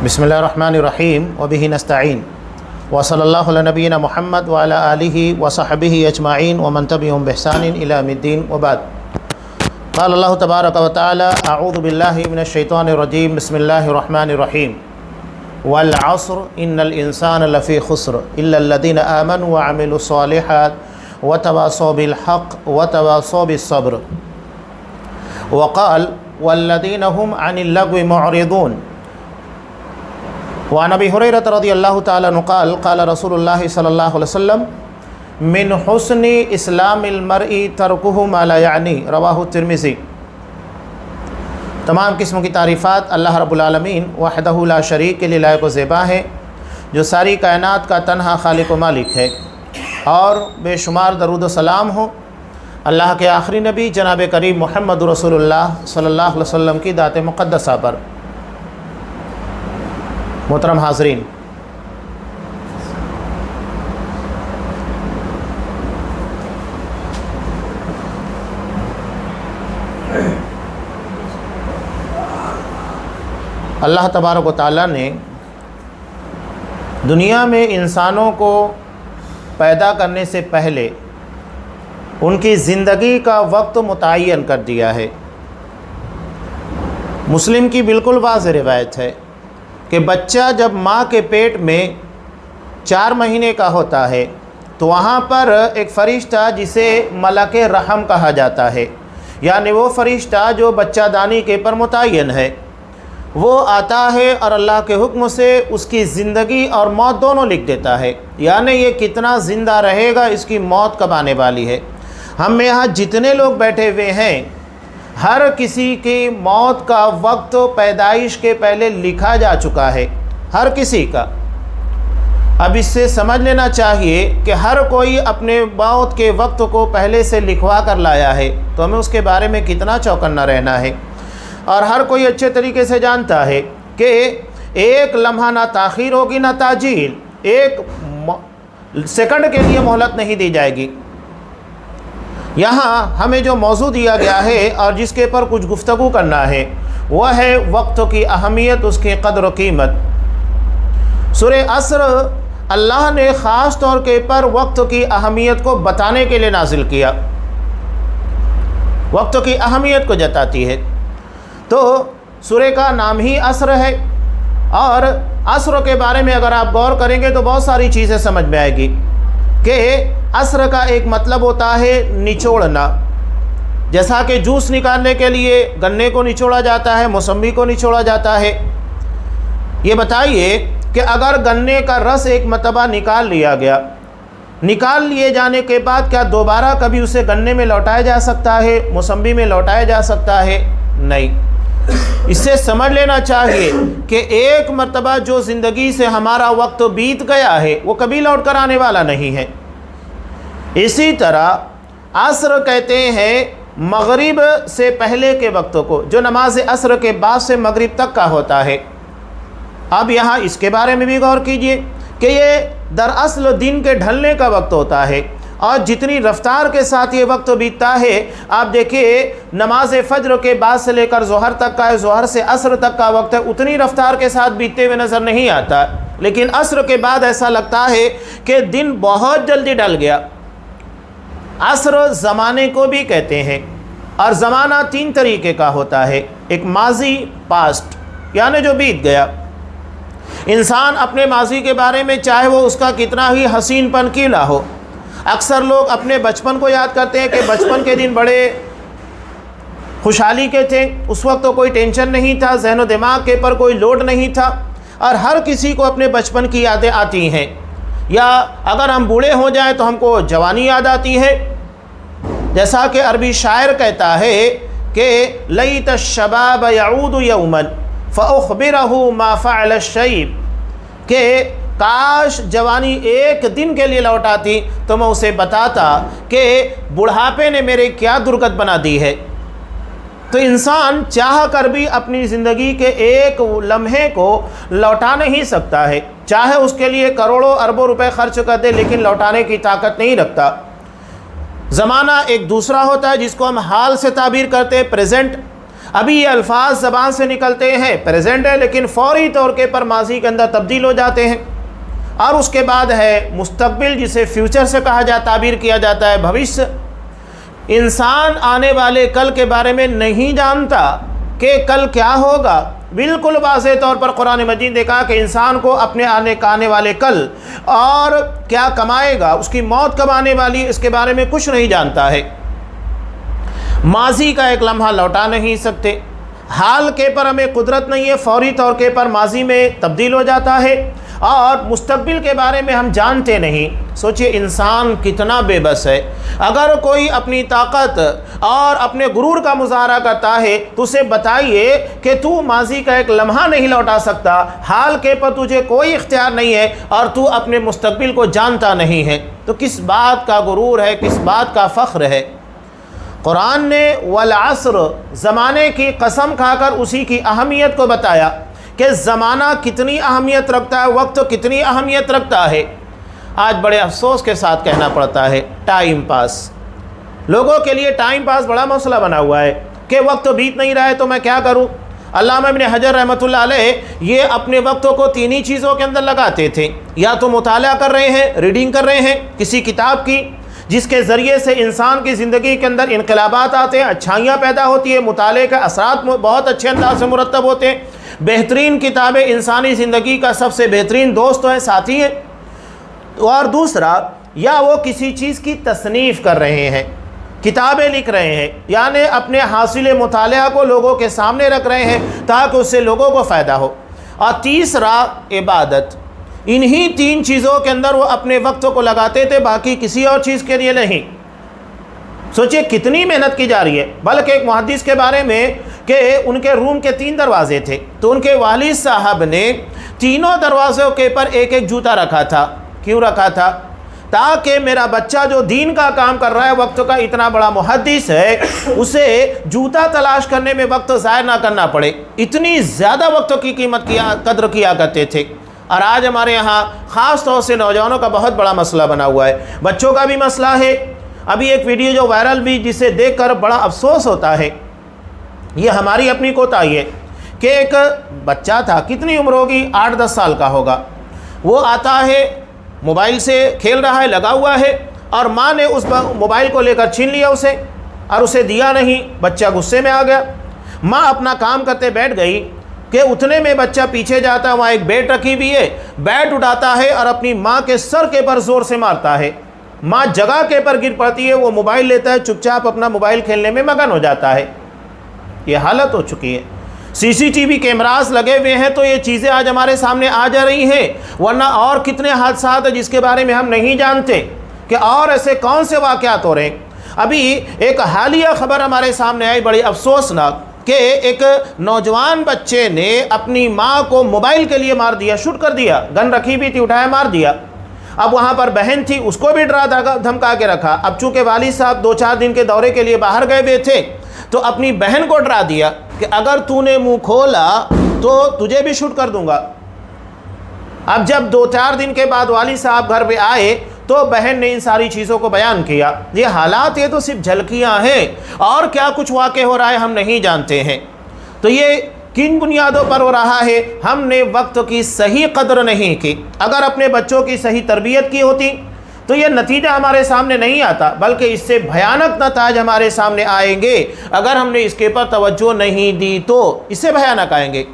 بسم اللہ الرحمن الرحیم وبہ نستعین وصلی اللہ علی نبینا محمد وعلی آلہ وصحبہ اجمعین ومن تبعہم بإحسان الی یوم الدین وبعد۔ قال اللہ تبارک و تعالی اعوذ باللہ من الشیطان الرجیم بسم اللہ الرحمن الرحیم والعصر ان الانسان لفی خسر الا الذین آمنوا وعملوا الصالحات وتواصوا بالحق وتواصوا بالصبر وقال والذین هم عن اللغو معرضون۔ وعن ابی ہریرہ رضی اللہ تعالی عنہ قال قال رسول اللہ صلی اللہ علیہ وسلم من حسن اسلام المرء ترکہ ما لا یعنی، رواہ الترمذی۔ تمام قسم کی تعریفات اللہ رب العالمین وحدہ لا شریک کے لیے لائق و زیبا ہے، جو ساری کائنات کا تنہا خالق و مالک ہے، اور بے شمار درود و سلام ہو اللہ کے آخری نبی جناب کریم محمد رسول اللہ صلی اللہ علیہ وسلم کی ذات مقدسہ پر۔ محترم حاضرین، اللہ تبارک و تعالیٰ نے دنیا میں انسانوں کو پیدا کرنے سے پہلے ان کی زندگی کا وقت متعین کر دیا ہے۔ مسلم کی بالکل واضح روایت ہے کہ بچہ جب ماں کے پیٹ میں 4 مہینے کا ہوتا ہے تو وہاں پر ایک فرشتہ جسے ملک رحم کہا جاتا ہے، یعنی وہ فرشتہ جو بچہ دانی کے پر متعین ہے، وہ آتا ہے اور اللہ کے حکم سے اس کی زندگی اور موت دونوں لکھ دیتا ہے، یعنی یہ کتنا زندہ رہے گا، اس کی موت کب آنے والی ہے۔ ہم میں یہاں جتنے لوگ بیٹھے ہوئے ہیں، ہر کسی کی موت کا وقت پیدائش کے پہلے لکھا جا چکا ہے، ہر کسی کا۔ اب اس سے سمجھ لینا چاہیے کہ ہر کوئی اپنے موت کے وقت کو پہلے سے لکھوا کر لایا ہے، تو ہمیں اس کے بارے میں کتنا چوکنا رہنا ہے۔ اور ہر کوئی اچھے طریقے سے جانتا ہے کہ ایک لمحہ نہ تاخیر ہوگی نہ تاجیل، ایک سیکنڈ کے لیے مہلت نہیں دی جائے گی۔ یہاں ہمیں جو موضوع دیا گیا ہے اور جس کے پر کچھ گفتگو کرنا ہے وہ ہے وقت کی اہمیت، اس کی قدر و قیمت۔ سورہ عصر اللہ نے خاص طور کے پر وقت کی اہمیت کو بتانے کے لیے نازل کیا، وقت کی اہمیت کو جتاتی ہے۔ تو سورہ کا نام ہی عصر ہے، اور عصر کے بارے میں اگر آپ غور کریں گے تو بہت ساری چیزیں سمجھ میں آئے گی کہ عصر کا ایک مطلب ہوتا ہے نچوڑنا، جیسا کہ جوس نکالنے کے لیے گنے کو نچوڑا جاتا ہے، موسمی کو نچوڑا جاتا ہے۔ یہ بتائیے کہ اگر گنے کا رس ایک مرتبہ نکال لیا گیا، نکال لیے جانے کے بعد کیا دوبارہ کبھی اسے گنے میں لوٹایا جا سکتا ہے، موسمی میں لوٹایا جا سکتا ہے؟ نہیں۔ اس سے سمجھ لینا چاہیے کہ ایک مرتبہ جو زندگی سے ہمارا وقت بیت گیا ہے وہ کبھی لوٹ کر آنے والا نہیں ہے۔ اسی طرح عصر کہتے ہیں مغرب سے پہلے کے وقت کو، جو نماز عصر کے بعد سے مغرب تک کا ہوتا ہے۔ اب یہاں اس کے بارے میں بھی غور کیجئے کہ یہ دراصل دن کے ڈھلنے کا وقت ہوتا ہے، اور جتنی رفتار کے ساتھ یہ وقت بیتتا ہے، آپ دیکھیے نماز فجر کے بعد سے لے کر ظہر تک کا ہے، ظہر سے عصر تک کا وقت ہے، اتنی رفتار کے ساتھ بیتتے ہوئے نظر نہیں آتا، لیکن عصر کے بعد ایسا لگتا ہے کہ دن بہت جلدی ڈل گیا۔ عصر زمانے کو بھی کہتے ہیں، اور زمانہ 3 طریقے کا ہوتا ہے، ایک ماضی، پاسٹ، یعنی جو بیت گیا۔ انسان اپنے ماضی کے بارے میں چاہے وہ اس کا کتنا ہی حسین پن کیوں نہ ہو، اکثر لوگ اپنے بچپن کو یاد کرتے ہیں کہ بچپن کے دن بڑے خوشحالی کے تھے، اس وقت تو کوئی ٹینشن نہیں تھا، ذہن و دماغ کے پر کوئی لوڈ نہیں تھا، اور ہر کسی کو اپنے بچپن کی یادیں آتی ہیں۔ یا اگر ہم بوڑھے ہو جائیں تو ہم کو جوانی یاد آتی ہے، جیسا کہ عربی شاعر کہتا ہے کہ لیت الشباب یعود یوما فاخبرہ ما فعل الشیب، کہ کاش جوانی ایک دن کے لیے لوٹ آتی تو میں اسے بتاتا کہ بڑھاپے نے میرے کیا درگت بنا دی ہے۔ تو انسان چاہ کر بھی اپنی زندگی کے ایک لمحے کو لوٹا نہیں سکتا ہے، چاہے اس کے لیے کروڑوں اربوں روپے خرچ کر دے، لیکن لوٹانے کی طاقت نہیں رکھتا۔ زمانہ ایک دوسرا ہوتا ہے جس کو ہم حال سے تعبیر کرتے ہیں، پریزنٹ، ابھی یہ الفاظ زبان سے نکلتے ہیں، پریزنٹ ہے، لیکن فوری طور کے پر ماضی کے اندر تبدیل ہو جاتے ہیں۔ اور اس کے بعد ہے مستقبل، جسے فیوچر سے کہا جاتا، تعبیر کیا جاتا ہے، بھوشیہ۔ انسان آنے والے کل کے بارے میں نہیں جانتا کہ کل کیا ہوگا۔ بالکل واضح طور پر قرآن مجید نے کہا کہ انسان کو اپنے آنے والے کل اور کیا کمائے گا، اس کی موت کب آنے والی، اس کے بارے میں کچھ نہیں جانتا ہے۔ ماضی کا ایک لمحہ لوٹا نہیں سکتے، حال کے پر ہمیں قدرت نہیں ہے، فوری طور کے پر ماضی میں تبدیل ہو جاتا ہے، اور مستقبل کے بارے میں ہم جانتے نہیں۔ سوچئے انسان کتنا بے بس ہے۔ اگر کوئی اپنی طاقت اور اپنے غرور کا مظاہرہ کرتا ہے تو اسے بتائیے کہ تو ماضی کا ایک لمحہ نہیں لوٹا سکتا، حال کے پر تجھے کوئی اختیار نہیں ہے، اور تو اپنے مستقبل کو جانتا نہیں ہے، تو کس بات کا غرور ہے، کس بات کا فخر ہے؟ قرآن نے والعصر، زمانے کی قسم کھا کر اسی کی اہمیت کو بتایا کہ زمانہ کتنی اہمیت رکھتا ہے، وقت کتنی اہمیت رکھتا ہے۔ آج بڑے افسوس کے ساتھ کہنا پڑتا ہے، ٹائم پاس، لوگوں کے لیے ٹائم پاس بڑا مسئلہ بنا ہوا ہے کہ وقت بیت نہیں رہا ہے تو میں کیا کروں۔ علامہ ابن حجر رحمۃ اللہ علیہ یہ اپنے وقتوں کو تین ہی چیزوں کے اندر لگاتے تھے، یا تو مطالعہ کر رہے ہیں، ریڈنگ کر رہے ہیں کسی کتاب کی جس کے ذریعے سے انسان کی زندگی کے اندر انقلابات آتے ہیں، اچھائیاں پیدا ہوتی ہیں، مطالعے کے اثرات بہت اچھے انداز سے مرتب ہوتے ہیں، بہترین کتابیں انسانی زندگی کا سب سے بہترین دوست ہیں، ساتھی ہیں۔ اور دوسرا، یا وہ کسی چیز کی تصنیف کر رہے ہیں، کتابیں لکھ رہے ہیں، یعنی اپنے حاصل مطالعہ کو لوگوں کے سامنے رکھ رہے ہیں تاکہ اس سے لوگوں کو فائدہ ہو۔ اور تیسرا، عبادت۔ انہی تین چیزوں کے اندر وہ اپنے وقت کو لگاتے تھے، باقی کسی اور چیز کے لیے نہیں۔ سوچئے کتنی محنت کی جا رہی ہے۔ بلکہ ایک محدث کے بارے میں کہ ان کے روم کے 3 دروازے تھے، تو ان کے والد صاحب نے تینوں دروازوں کے پر ایک ایک جوتا رکھا تھا۔ کیوں رکھا تھا؟ تاکہ میرا بچہ جو دین کا کام کر رہا ہے، وقت کا اتنا بڑا محدث ہے، اسے جوتا تلاش کرنے میں وقت ضائع نہ کرنا پڑے۔ اتنی زیادہ وقت کی قدر کیا کرتے تھے۔ اور آج ہمارے یہاں خاص طور سے نوجوانوں کا بہت بڑا مسئلہ بنا ہوا ہے، بچوں کا بھی مسئلہ ہے۔ ابھی ایک ویڈیو جو وائرل بھی، جسے دیکھ کر بڑا افسوس ہوتا ہے، یہ ہماری اپنی کوتاہی ہے کہ ایک بچہ تھا، کتنی عمر ہوگی، 8-10 سال کا ہوگا، وہ آتا ہے موبائل سے کھیل رہا ہے، لگا ہوا ہے، اور ماں نے اس موبائل کو لے کر چھین لیا اسے، اور اسے دیا نہیں۔ بچہ غصے میں آ گیا، ماں اپنا کام کرتے بیٹھ گئی کہ اتنے میں بچہ پیچھے جاتا ہے، وہاں ایک بیٹ رکھی ہوئی ہے، بیٹ اٹھاتا ہے اور اپنی ماں کے سر کے پر زور سے مارتا ہے۔ ماں جگہ کے پر گر پڑتی ہے، وہ موبائل لیتا ہے، چپ چاپ اپنا موبائل کھیلنے میں مگن ہو جاتا ہے۔ یہ حالت ہو چکی ہے۔ CCTV کیمراز لگے ہوئے ہیں تو یہ چیزیں آج ہمارے سامنے آ جا رہی ہیں، ورنہ اور کتنے حادثات ہیں جس کے بارے میں ہم نہیں جانتے کہ اور ایسے کون سے واقعات ہو رہے ہیں۔ ابھی ایک حالیہ خبر ہمارے سامنے آئی، بڑی افسوسناک، کہ ایک نوجوان بچے نے اپنی ماں کو موبائل کے لیے مار دیا، شوٹ کر دیا، گن رکھی بھی تھی، اٹھایا مار دیا۔ اب وہاں پر بہن تھی، اس کو بھی ڈرا دھمکا کے رکھا۔ اب چونکہ والد صاحب 2-4 دن کے دورے کے لیے باہر گئے ہوئے تھے، تو اپنی بہن کو ڈرا دیا کہ اگر تو نے منہ کھولا تو تجھے بھی شوٹ کر دوں گا۔ اب جب 2-4 دن کے بعد والد صاحب گھر پہ آئے تو بہن نے ان ساری چیزوں کو بیان کیا۔ یہ حالات، یہ تو صرف جھلکیاں ہیں، اور کیا کچھ واقع ہو رہا ہے ہم نہیں جانتے ہیں۔ تو یہ کن بنیادوں پر ہو رہا ہے؟ ہم نے وقت کی صحیح قدر نہیں کی۔ اگر اپنے بچوں کی صحیح تربیت کی ہوتی تو یہ نتیجہ ہمارے سامنے نہیں آتا، بلکہ اس سے بھیانک نتائج ہمارے سامنے آئیں گے اگر ہم نے اس کے پر توجہ نہیں دی، تو اس سے بھیانک آئیں گے۔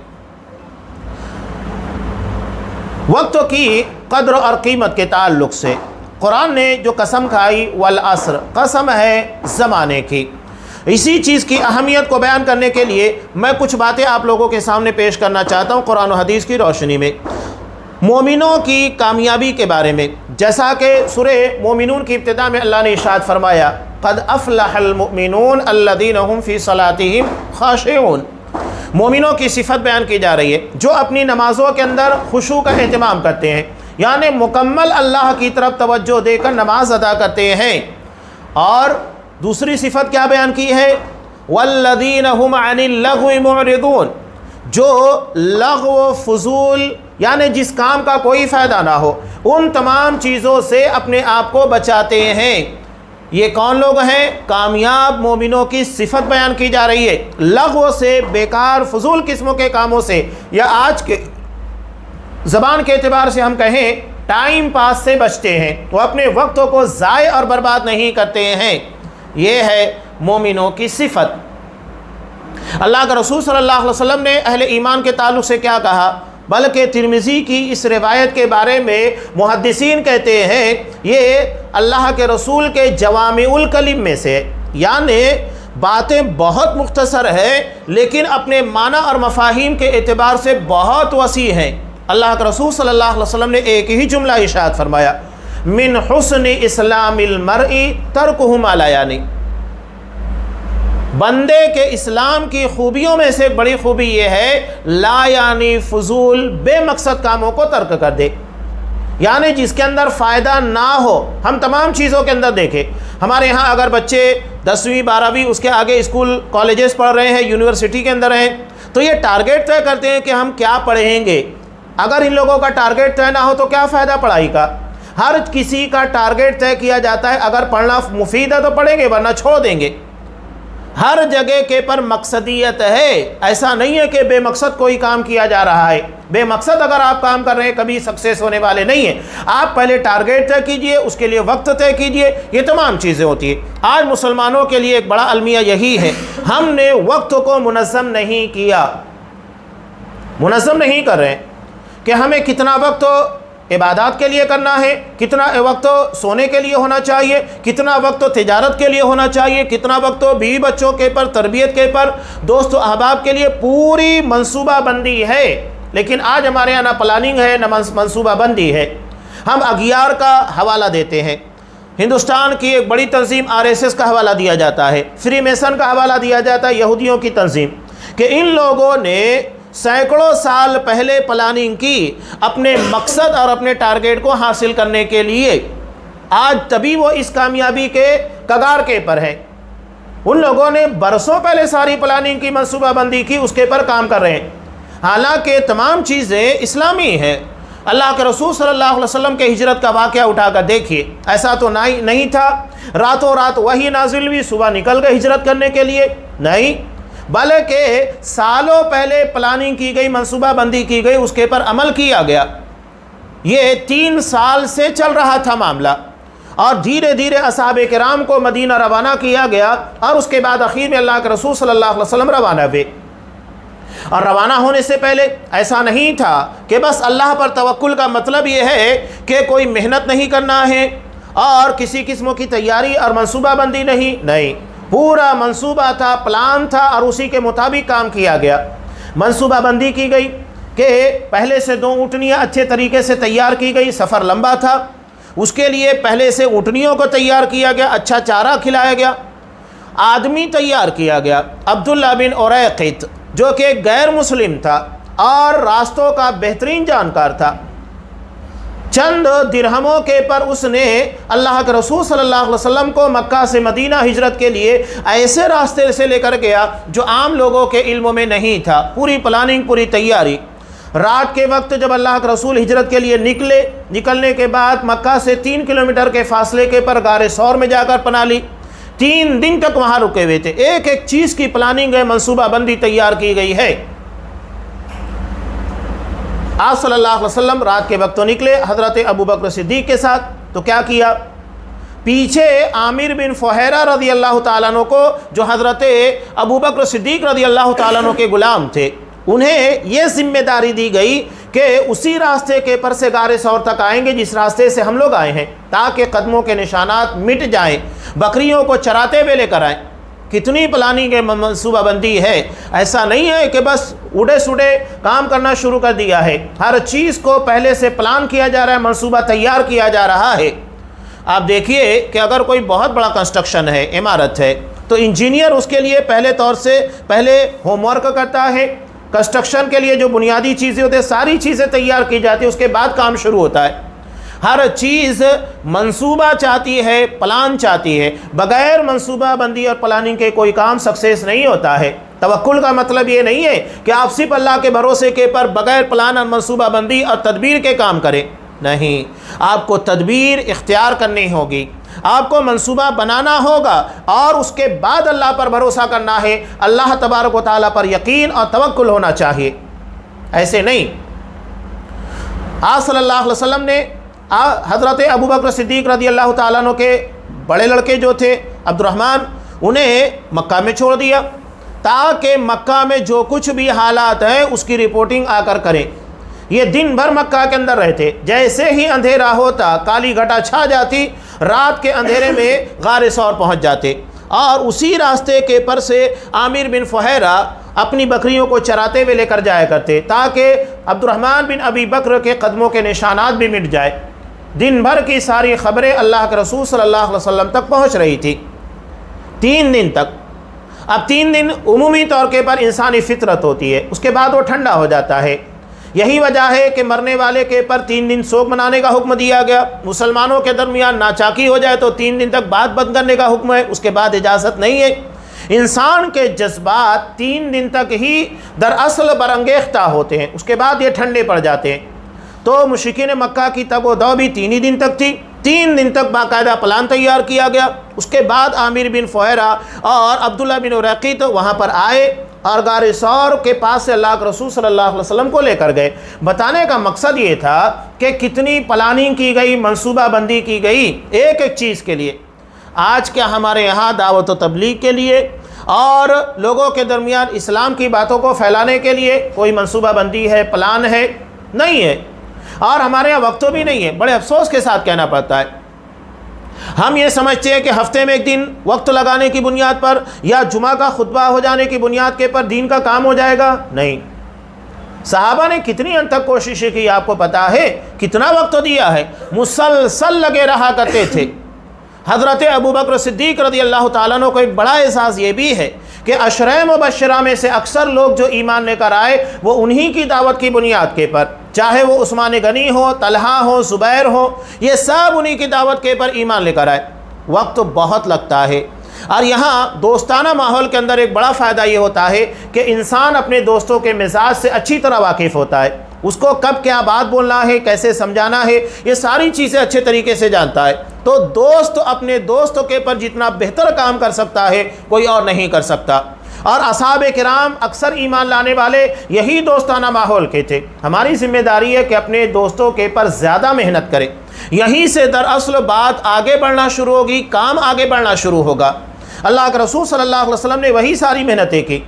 وقت کی قدر اور قیمت کے تعلق سے قرآن نے جو قسم کھائی، والعصر، قسم ہے زمانے کی۔ اسی چیز کی اہمیت کو بیان کرنے کے لیے میں کچھ باتیں آپ لوگوں کے سامنے پیش کرنا چاہتا ہوں قرآن و حدیث کی روشنی میں، مومنوں کی کامیابی کے بارے میں۔ جیسا کہ سورہ مومنون کی ابتدا میں اللہ نے ارشاد فرمایا، قد افلح المؤمنون الذین هم فی صلاتہم خاشعون۔ مومنوں کی صفت بیان کی جا رہی ہے جو اپنی نمازوں کے اندر خشوع کا اہتمام کرتے ہیں، یعنی مکمل اللہ کی طرف توجہ دے کر نماز ادا کرتے ہیں۔ اور دوسری صفت کیا بیان کی ہے؟ والذین هم عن اللغو معرضون، جو لغو و فضول، یعنی جس کام کا کوئی فائدہ نہ ہو، ان تمام چیزوں سے اپنے آپ کو بچاتے ہیں۔ یہ کون لوگ ہیں؟ کامیاب مومنوں کی صفت بیان کی جا رہی ہے۔ لغو سے، بیکار فضول قسموں کے کاموں سے، یا آج کے زبان کے اعتبار سے ہم کہیں ٹائم پاس سے بچتے ہیں، وہ اپنے وقتوں کو ضائع اور برباد نہیں کرتے ہیں۔ یہ ہے مومنوں کی صفت۔ اللہ کے رسول صلی اللہ علیہ وسلم نے اہل ایمان کے تعلق سے کیا کہا؟ بلکہ ترمذی کی اس روایت کے بارے میں محدثین کہتے ہیں یہ اللہ کے رسول کے جوامع الکلم میں سے، یعنی باتیں بہت مختصر ہیں لیکن اپنے معنی اور مفاہیم کے اعتبار سے بہت وسیع ہیں۔ اللہ کے رسول صلی اللہ علیہ وسلم نے ایک ہی جملہ ارشاد فرمایا، من حسن اسلام المرء ترکہ ما لا یعنی، بندے کے اسلام کی خوبیوں میں سے بڑی خوبی یہ ہے لا یعنی فضول بے مقصد کاموں کو ترک کر دے، یعنی جس کے اندر فائدہ نہ ہو۔ ہم تمام چیزوں کے اندر دیکھیں، ہمارے ہاں اگر بچے 10ویں 12ویں اس کے آگے اسکول کالجز پڑھ رہے ہیں، یونیورسٹی کے اندر ہیں، تو یہ ٹارگیٹ طے کرتے ہیں کہ ہم کیا پڑھیں گے۔ اگر ان لوگوں کا ٹارگیٹ طے نہ ہو تو کیا فائدہ پڑھائی کا؟ ہر کسی کا ٹارگیٹ طے کیا جاتا ہے، اگر پڑھنا مفید ہے تو پڑھیں گے ورنہ چھوڑ دیں گے۔ ہر جگہ کے پر مقصدیت ہے، ایسا نہیں ہے کہ بے مقصد کوئی کام کیا جا رہا ہے۔ بے مقصد اگر آپ کام کر رہے ہیں کبھی سکسیس ہونے والے نہیں ہیں۔ آپ پہلے ٹارگیٹ طے کیجئے، اس کے لیے وقت طے کیجئے، یہ تمام چیزیں ہوتی ہیں۔ آج مسلمانوں کے لیے ایک بڑا المیہ یہی ہے، ہم نے وقت کو منظم نہیں کیا، منظم نہیں کر رہے ہیں کہ ہمیں کتنا وقت عبادات کے لیے کرنا ہے، کتنا وقت سونے کے لیے ہونا چاہیے، کتنا وقت تجارت کے لیے ہونا چاہیے، کتنا وقت بیوی بچوں کے پر، تربیت کے پر، دوست و احباب کے لیے، پوری منصوبہ بندی ہے۔ لیکن آج ہمارے یہاں نہ پلاننگ ہے نہ منصوبہ بندی ہے۔ ہم اغیار کا حوالہ دیتے ہیں، ہندوستان کی ایک بڑی تنظیم RSS کا حوالہ دیا جاتا ہے، فری میسن کا حوالہ دیا جاتا ہے، یہودیوں کی تنظیم، کہ ان لوگوں نے سینکڑوں سال پہلے پلاننگ کی اپنے مقصد اور اپنے ٹارگیٹ کو حاصل کرنے کے لیے، آج تبھی وہ اس کامیابی کے کگار کے پر ہیں۔ ان لوگوں نے برسوں پہلے ساری پلاننگ کی، منصوبہ بندی کی، اس کے پر کام کر رہے ہیں، حالانکہ تمام چیزیں اسلامی ہیں۔ اللہ کے رسول صلی اللہ علیہ وسلم کے ہجرت کا واقعہ اٹھا کر دیکھیے، ایسا تو نہیں تھا راتوں رات وحی نازل ہوئی، صبح نکل گئے ہجرت کرنے کے لیے، نہیں، بلکہ سالوں پہلے پلاننگ کی گئی، منصوبہ بندی کی گئی، اس کے پر عمل کیا گیا۔ یہ 3 سال سے چل رہا تھا معاملہ، اور دھیرے دھیرے اصحاب کرام کو مدینہ روانہ کیا گیا، اور اس کے بعد اخیر میں اللہ کے رسول صلی اللہ علیہ وسلم روانہ ہوئے۔ اور روانہ ہونے سے پہلے ایسا نہیں تھا کہ بس اللہ پر توکل کا مطلب یہ ہے کہ کوئی محنت نہیں کرنا ہے اور کسی قسم کی تیاری اور منصوبہ بندی نہیں، پورا منصوبہ تھا، پلان تھا، اور اسی کے مطابق کام کیا گیا۔ منصوبہ بندی کی گئی کہ پہلے سے 2 اونٹنیاں اچھے طریقے سے تیار کی گئی، سفر لمبا تھا، اس کے لیے پہلے سے اونٹنیوں کو تیار کیا گیا، اچھا چارہ کھلایا گیا، آدمی تیار کیا گیا، عبداللہ بن اریقط جو کہ غیر مسلم تھا اور راستوں کا بہترین جانکار تھا۔ چند درہموں کے پر اس نے اللہ کے رسول صلی اللہ علیہ وسلم کو مکہ سے مدینہ ہجرت کے لیے ایسے راستے سے لے کر گیا جو عام لوگوں کے علم میں نہیں تھا، پوری پلاننگ، پوری تیاری۔ رات کے وقت جب اللہ کے رسول ہجرت کے لیے نکلنے کے بعد مکہ سے 3 کلومیٹر کے فاصلے کے پر غار ثور میں جا کر پناہ لی، 3 دن تک وہاں رکے ہوئے تھے، ایک ایک چیز کی پلاننگ ہے، منصوبہ بندی تیار کی گئی ہے۔ آپ صلی اللہ علیہ وسلم رات کے وقت تو نکلے حضرت ابوبکر صدیق کے ساتھ، تو کیا کیا؟ پیچھے عامر بن فہیرہ رضی اللہ تعالیٰ عنہ کو، جو حضرت ابوبکر صدیق رضی اللہ تعالیٰ عنہ کے غلام تھے، انہیں یہ ذمہ داری دی گئی کہ اسی راستے کے پر سے غار ثور تک آئیں گے جس راستے سے ہم لوگ آئے ہیں، تاکہ قدموں کے نشانات مٹ جائیں، بکریوں کو چراتے ہوئے لے کر آئیں۔ کتنی پلاننگ منصوبہ بندی ہے، ایسا نہیں ہے کہ بس اڑے سڑے کام کرنا شروع کر دیا ہے، ہر چیز کو پہلے سے پلان کیا جا رہا ہے، منصوبہ تیار کیا جا رہا ہے۔ آپ دیکھیے کہ اگر کوئی بہت بڑا کنسٹرکشن ہے، عمارت ہے، تو انجینئر اس کے لیے پہلے ہوم ورک کرتا ہے، کنسٹرکشن کے لیے جو بنیادی چیزیں ہوتی ہیں ساری چیزیں تیار کی جاتی ہیں، اس کے بعد کام شروع ہوتا ہے۔ ہر چیز منصوبہ چاہتی ہے، پلان چاہتی ہے، بغیر منصوبہ بندی اور پلاننگ کے کوئی کام سکسیس نہیں ہوتا ہے۔ توکل کا مطلب یہ نہیں ہے کہ آپ صرف اللہ کے بھروسے کے پر بغیر پلان اور منصوبہ بندی اور تدبیر کے کام کریں، نہیں، آپ کو تدبیر اختیار کرنی ہوگی، آپ کو منصوبہ بنانا ہوگا اور اس کے بعد اللہ پر بھروسہ کرنا ہے، اللہ تبارک و تعالیٰ پر یقین اور توکل ہونا چاہیے، ایسے نہیں۔ آپ صلی اللہ علیہ وسلم نے حضرت ابوبکر صدیق رضی اللہ تعالیٰ عنہ کے بڑے لڑکے جو تھے عبد الرحمن، انہیں مکہ میں چھوڑ دیا تاکہ مکہ میں جو کچھ بھی حالات ہیں اس کی رپورٹنگ آ کر کریں۔ یہ دن بھر مکہ کے اندر رہتے، جیسے ہی اندھیرا ہوتا کالی گھٹا چھا جاتی، رات کے اندھیرے میں غار ثور پہنچ جاتے، اور اسی راستے کے پر سے عامر بن فہیرہ اپنی بکریوں کو چراتے ہوئے لے کر جایا کرتے تاکہ عبد الرحمن بن ابی بکر کے قدموں کے نشانات بھی مٹ جائے۔ دن بھر کی ساری خبریں اللہ کے رسول صلی اللہ علیہ وسلم تک پہنچ رہی تھی 3 دن تک۔ اب 3 دن عمومی طور کے پر انسانی فطرت ہوتی ہے، اس کے بعد وہ ٹھنڈا ہو جاتا ہے۔ یہی وجہ ہے کہ مرنے والے کے پر 3 دن سوگ منانے کا حکم دیا گیا۔ مسلمانوں کے درمیان ناچاکی ہو جائے تو 3 دن تک بات بند کرنے کا حکم ہے، اس کے بعد اجازت نہیں ہے۔ انسان کے جذبات 3 دن تک ہی دراصل برانگیختہ ہوتے ہیں، اس کے بعد یہ ٹھنڈے پڑ جاتے ہیں۔ تو مشرکین مکہ کی تب و دو بھی 3 ہی دن تک تھی۔ 3 دن تک باقاعدہ پلان تیار کیا گیا۔ اس کے بعد عامر بن فہیرہ اور عبداللہ بن ارقیط وہاں پر آئے اور غار ثور کے پاس سے اللہ کے رسول صلی اللہ علیہ وسلم کو لے کر گئے۔ بتانے کا مقصد یہ تھا کہ کتنی پلاننگ کی گئی، منصوبہ بندی کی گئی ایک ایک چیز کے لیے۔ آج کیا ہمارے یہاں دعوت و تبلیغ کے لیے اور لوگوں کے درمیان اسلام کی باتوں کو پھیلانے کے لیے کوئی منصوبہ بندی ہے، پلان ہے؟ نہیں ہے، اور ہمارے یہاں وقت بھی نہیں ہے۔ بڑے افسوس کے ساتھ کہنا پڑتا ہے، ہم یہ سمجھتے ہیں کہ ہفتے میں 1 دن وقت لگانے کی بنیاد پر یا جمعہ کا خطبہ ہو جانے کی بنیاد کے پر دین کا کام ہو جائے گا۔ نہیں، صحابہ نے کتنی ان تک کوششیں کی، آپ کو پتا ہے کتنا وقت دیا ہے، مسلسل لگے رہا کرتے تھے۔ حضرت ابوبکر صدیق رضی اللہ تعالیٰ عنہ کو ایک بڑا احساس یہ بھی ہے کہ عشرہ مبشرہ میں سے اکثر لوگ جو ایمان لے کر آئے وہ انہی کی دعوت کی بنیاد کے پر، چاہے وہ عثمان غنی ہو، طلحہ ہو، زبیر ہو، یہ سب انہی کی دعوت کے پر ایمان لے کر آئے۔ وقت بہت لگتا ہے، اور یہاں دوستانہ ماحول کے اندر ایک بڑا فائدہ یہ ہوتا ہے کہ انسان اپنے دوستوں کے مزاج سے اچھی طرح واقف ہوتا ہے، اس کو کب کیا بات بولنا ہے، کیسے سمجھانا ہے، یہ ساری چیزیں اچھے طریقے سے جانتا ہے۔ تو دوست اپنے دوستوں کے پر جتنا بہتر کام کر سکتا ہے کوئی اور نہیں کر سکتا، اور اصحاب کرام اکثر ایمان لانے والے یہی دوستانہ ماحول کے تھے۔ ہماری ذمہ داری ہے کہ اپنے دوستوں کے پر زیادہ محنت کریں، یہیں سے دراصل بات آگے بڑھنا شروع ہوگی، کام آگے بڑھنا شروع ہوگا۔ اللہ کے رسول صلی اللہ علیہ وسلم نے وہی ساری محنتیں کی۔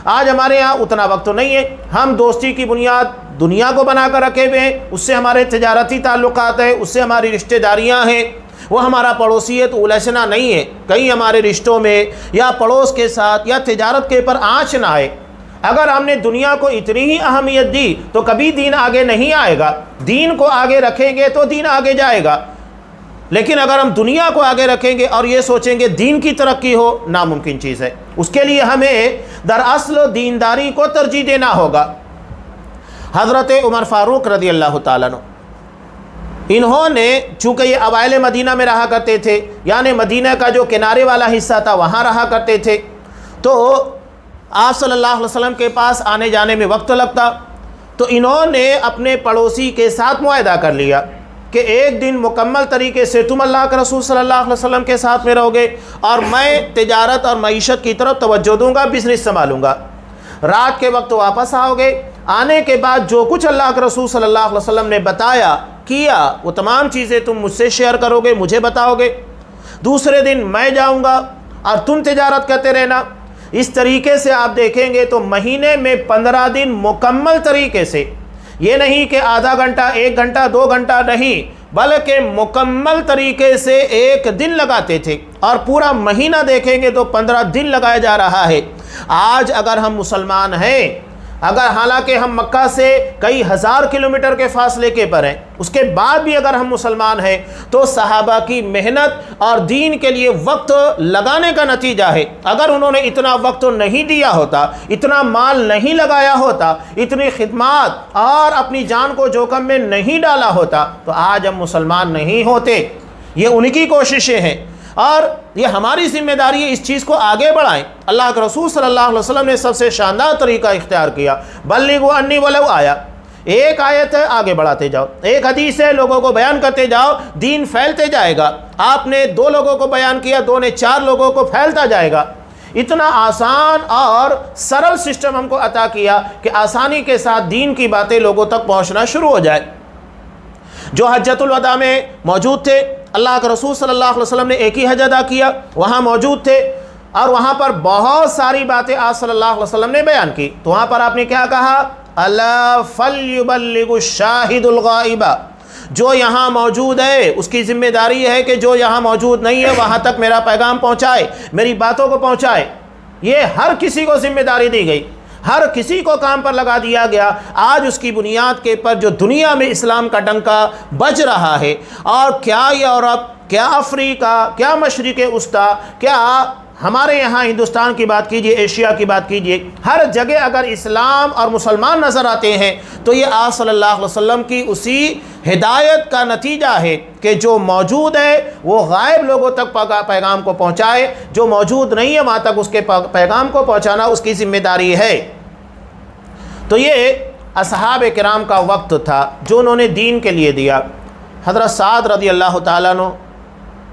آج ہمارے ہاں اتنا وقت نہیں ہے، ہم دوستی کی بنیاد دنیا کو بنا کر رکھے ہوئے ہیں، اس سے ہمارے تجارتی تعلقات ہیں، اس سے ہماری رشتہ داریاں ہیں، وہ ہمارا پڑوسی ہے تو الجھنا نہیں ہے، کہیں ہمارے رشتوں میں یا پڑوس کے ساتھ یا تجارت کے پر آنچ نہ آئے۔ اگر ہم نے دنیا کو اتنی ہی اہمیت دی تو کبھی دین آگے نہیں آئے گا۔ دین کو آگے رکھیں گے تو دین آگے جائے گا، لیکن اگر ہم دنیا کو آگے رکھیں گے اور یہ سوچیں گے دین کی ترقی ہو، ناممکن چیز ہے۔ اس کے لیے ہمیں دراصل دینداری کو ترجیح دینا ہوگا۔ حضرت عمر فاروق رضی اللہ تعالیٰ عنہ، انہوں نے چونکہ یہ اوائل مدینہ میں رہا کرتے تھے، یعنی مدینہ کا جو کنارے والا حصہ تھا وہاں رہا کرتے تھے، تو آپ صلی اللہ علیہ وسلم کے پاس آنے جانے میں وقت لگتا، تو انہوں نے اپنے پڑوسی کے ساتھ معاہدہ کر لیا کہ 1 دن مکمل طریقے سے تم اللہ کے رسول صلی اللہ علیہ وسلم کے ساتھ میں رہو گے اور میں تجارت اور معیشت کی طرف توجہ دوں گا، بزنس سنبھالوں گا۔ رات کے وقت واپس آؤ گے، آنے کے بعد جو کچھ اللہ کے رسول صلی اللہ علیہ وسلم نے بتایا کیا وہ تمام چیزیں تم مجھ سے شیئر کرو گے، مجھے بتاؤ گے۔ دوسرے دن میں جاؤں گا اور تم تجارت کرتے رہنا۔ اس طریقے سے آپ دیکھیں گے تو مہینے میں 15 دن مکمل طریقے سے، یہ نہیں کہ آدھا گھنٹہ، 1 گھنٹہ، 2 گھنٹہ نہیں، بلکہ مکمل طریقے سے 1 دن لگاتے تھے، اور پورا مہینہ دیکھیں گے تو 15 دن لگایا جا رہا ہے۔ آج اگر ہم مسلمان ہیں، اگر حالانکہ ہم مکہ سے کئی ہزار کلومیٹر کے فاصلے کے پر ہیں، اس کے بعد بھی اگر ہم مسلمان ہیں تو صحابہ کی محنت اور دین کے لیے وقت لگانے کا نتیجہ ہے۔ اگر انہوں نے اتنا وقت نہیں دیا ہوتا، اتنا مال نہیں لگایا ہوتا، اتنی خدمات اور اپنی جان کو جوخم میں نہیں ڈالا ہوتا تو آج ہم مسلمان نہیں ہوتے۔ یہ ان کی کوششیں ہیں اور یہ ہماری ذمہ داری ہے اس چیز کو آگے بڑھائیں۔ اللہ کے رسول صلی اللہ علیہ وسلم نے سب سے شاندار طریقہ اختیار کیا، بلغوا انی ولو آیا، ایک آیت ہے آگے بڑھاتے جاؤ، ایک حدیث ہے لوگوں کو بیان کرتے جاؤ، دین پھیلتے جائے گا۔ آپ نے 2 لوگوں کو بیان کیا، 2 نے 4 لوگوں کو، پھیلتا جائے گا۔ اتنا آسان اور سرل سسٹم ہم کو عطا کیا کہ آسانی کے ساتھ دین کی باتیں لوگوں تک پہنچنا شروع ہو جائے۔ جو حجۃ الوداع میں موجود تھے، اللہ کے رسول صلی اللہ علیہ وسلم نے ایک ہی حج ادا کیا، وہاں موجود تھے اور وہاں پر بہت ساری باتیں آپ صلی اللہ علیہ وسلم نے بیان کی۔ تو وہاں پر آپ نے کیا کہا؟ الا فلیبلغ الشاہد الغائب، جو یہاں موجود ہے اس کی ذمہ داری ہے کہ جو یہاں موجود نہیں ہے وہاں تک میرا پیغام پہنچائے، میری باتوں کو پہنچائے۔ یہ ہر کسی کو ذمہ داری دی گئی، ہر کسی کو کام پر لگا دیا گیا۔ آج اس کی بنیاد کے پر جو دنیا میں اسلام کا ڈنکا بج رہا ہے، اور کیا یورپ، کیا افریقہ، کیا مشرق وسطیٰ، کیا ہمارے یہاں ہندوستان کی بات کیجئے، ایشیا کی بات کیجئے، ہر جگہ اگر اسلام اور مسلمان نظر آتے ہیں تو یہ آپ صلی اللہ علیہ وسلم کی اسی ہدایت کا نتیجہ ہے کہ جو موجود ہے وہ غائب لوگوں تک پیغام کو پہنچائے، جو موجود نہیں ہے وہاں تک اس کے پیغام کو پہنچانا اس کی ذمہ داری ہے۔ تو یہ اصحاب کرام کا وقت تھا جو انہوں نے دین کے لیے دیا۔ حضرت سعد رضی اللہ تعالیٰ عنہ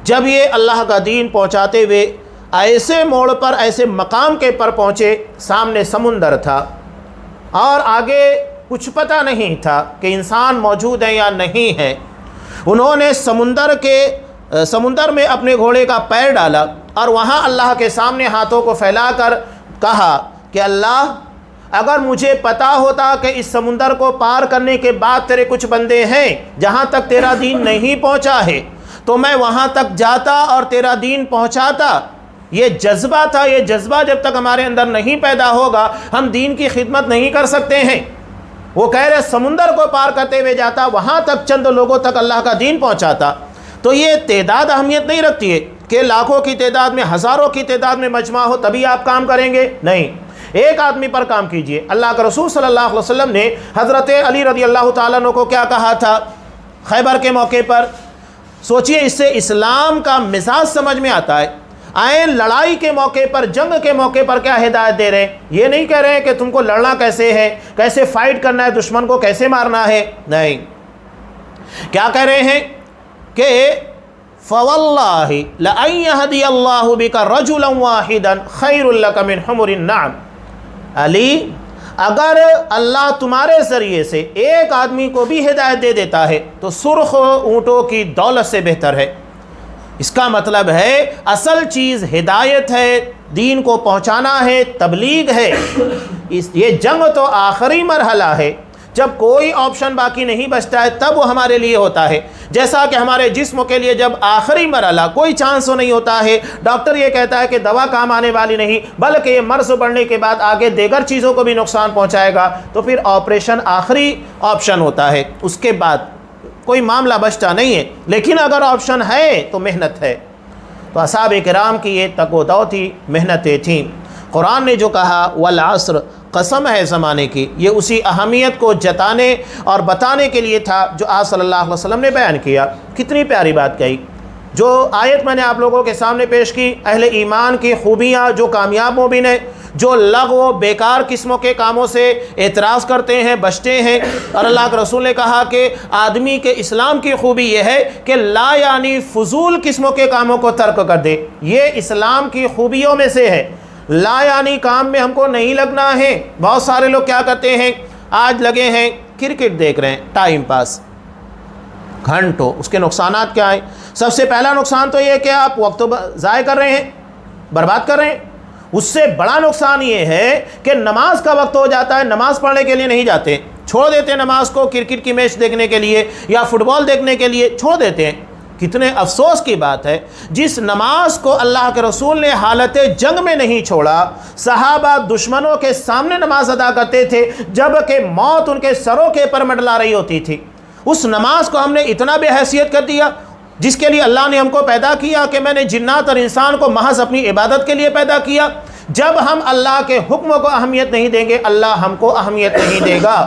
جب یہ اللہ کا دین پہنچاتے ہوئے ایسے موڑ پر، ایسے مقام کے پر پہنچے، سامنے سمندر تھا اور آگے کچھ پتہ نہیں تھا کہ انسان موجود ہے یا نہیں ہے۔ انہوں نے سمندر میں اپنے گھوڑے کا پیر ڈالا اور وہاں اللہ کے سامنے ہاتھوں کو پھیلا کر کہا کہ اللہ، اگر مجھے پتا ہوتا کہ اس سمندر کو پار کرنے کے بعد تیرے کچھ بندے ہیں جہاں تک تیرا دین نہیں پہنچا ہے تو میں وہاں تک جاتا اور تیرا دین پہنچاتا۔ یہ جذبہ تھا، یہ جذبہ جب تک ہمارے اندر نہیں پیدا ہوگا ہم دین کی خدمت نہیں کر سکتے ہیں۔ وہ کہہ رہے سمندر کو پار کرتے ہوئے جاتا، وہاں تک چند لوگوں تک اللہ کا دین پہنچاتا۔ تو یہ تعداد اہمیت نہیں رکھتی ہے کہ لاکھوں کی تعداد میں، ہزاروں کی تعداد میں مجمع ہو تبھی آپ کام کریں گے، نہیں، ایک آدمی پر کام کیجئے۔ اللہ کے رسول صلی اللہ علیہ وسلم نے حضرت علی رضی اللہ تعالیٰ عنہ کو کیا کہا تھا خیبر کے موقع پر؟ سوچئے، اس سے اسلام کا مزاج سمجھ میں آتا ہے۔ آئیں لڑائی کے موقع پر، جنگ کے موقع پر کیا ہدایت دے رہے ہیں؟ یہ نہیں کہہ رہے ہیں کہ تم کو لڑنا کیسے ہے، کیسے فائٹ کرنا ہے، دشمن کو کیسے مارنا ہے، نہیں، کیا کہہ رہے ہیں کہ فَوَاللَّهِ لَأَن يَهْدِيَ اللَّهُ بِكَ رَجُلًا وَاحِدًا خَيْرٌ لَكَ مِنْ حُمُرِ النَّعَمِ۔ علی، اگر اللہ تمہارے ذریعے سے ایک آدمی کو بھی ہدایت دے دیتا ہے تو سرخ اونٹوں کی دولت سے بہتر ہے۔ اس کا مطلب ہے اصل چیز ہدایت ہے، دین کو پہنچانا ہے، تبلیغ ہے۔ یہ جنگ تو آخری مرحلہ ہے، جب کوئی آپشن باقی نہیں بچتا ہے تب وہ ہمارے لیے ہوتا ہے۔ جیسا کہ ہمارے جسم کے لیے جب آخری مرحلہ کوئی چانس نہیں ہوتا ہے، ڈاکٹر یہ کہتا ہے کہ دوا کام آنے والی نہیں بلکہ یہ مرض بڑھنے کے بعد آگے دیگر چیزوں کو بھی نقصان پہنچائے گا، تو پھر آپریشن آخری آپشن ہوتا ہے، اس کے بعد کوئی معاملہ بچتا نہیں ہے۔ لیکن اگر آپشن ہے تو محنت ہے۔ تو اصحاب کرام کی یہ تگ و دو تھی، محنتیں تھیں۔ قرآن نے جو کہا والعصر، قسم ہے زمانے کی، یہ اسی اہمیت کو جتانے اور بتانے کے لیے تھا جو آپ صلی اللہ علیہ وسلم نے بیان کیا۔ کتنی پیاری بات کہی۔ جو آیت میں نے آپ لوگوں کے سامنے پیش کی، اہل ایمان کی خوبیاں، جو کامیاب مومن ہیں، جو لغو بیکار قسموں کے کاموں سے اعتراض کرتے ہیں، بچتے ہیں، اور اللہ کے رسول نے کہا کہ آدمی کے اسلام کی خوبی یہ ہے کہ لا یعنی فضول قسموں کے کاموں کو ترک کر دے۔ یہ اسلام کی خوبیوں میں سے ہے۔ لا یعنی کام میں ہم کو نہیں لگنا ہے۔ بہت سارے لوگ کیا کرتے ہیں، آج لگے ہیں کرکٹ دیکھ رہے ہیں، ٹائم پاس گھنٹوں۔ اس کے نقصانات کیا ہیں؟ سب سے پہلا نقصان تو یہ کہ آپ وقت ضائع کر رہے ہیں، برباد کر رہے ہیں۔ اس سے بڑا نقصان یہ ہے کہ نماز کا وقت ہو جاتا ہے، نماز پڑھنے کے لیے نہیں جاتے، چھوڑ دیتے ہیں نماز کو کرکٹ کی میچ دیکھنے کے لیے یا فٹ بال دیکھنے کے لیے چھوڑ دیتے ہیں۔ کتنے افسوس کی بات ہے، جس نماز کو اللہ کے رسول نے حالت جنگ میں نہیں چھوڑا، صحابہ دشمنوں کے سامنے نماز ادا کرتے تھے جبکہ موت ان کے سروں کے پر منڈلا رہی ہوتی تھی، اس نماز کو ہم نے اتنا بے حیثیت کر دیا جس کے لیے اللہ نے ہم کو پیدا کیا کہ میں نے جنات اور انسان کو محض اپنی عبادت کے لیے پیدا کیا۔ جب ہم اللہ کے حکم کو اہمیت نہیں دیں گے، اللہ ہم کو اہمیت نہیں دے گا۔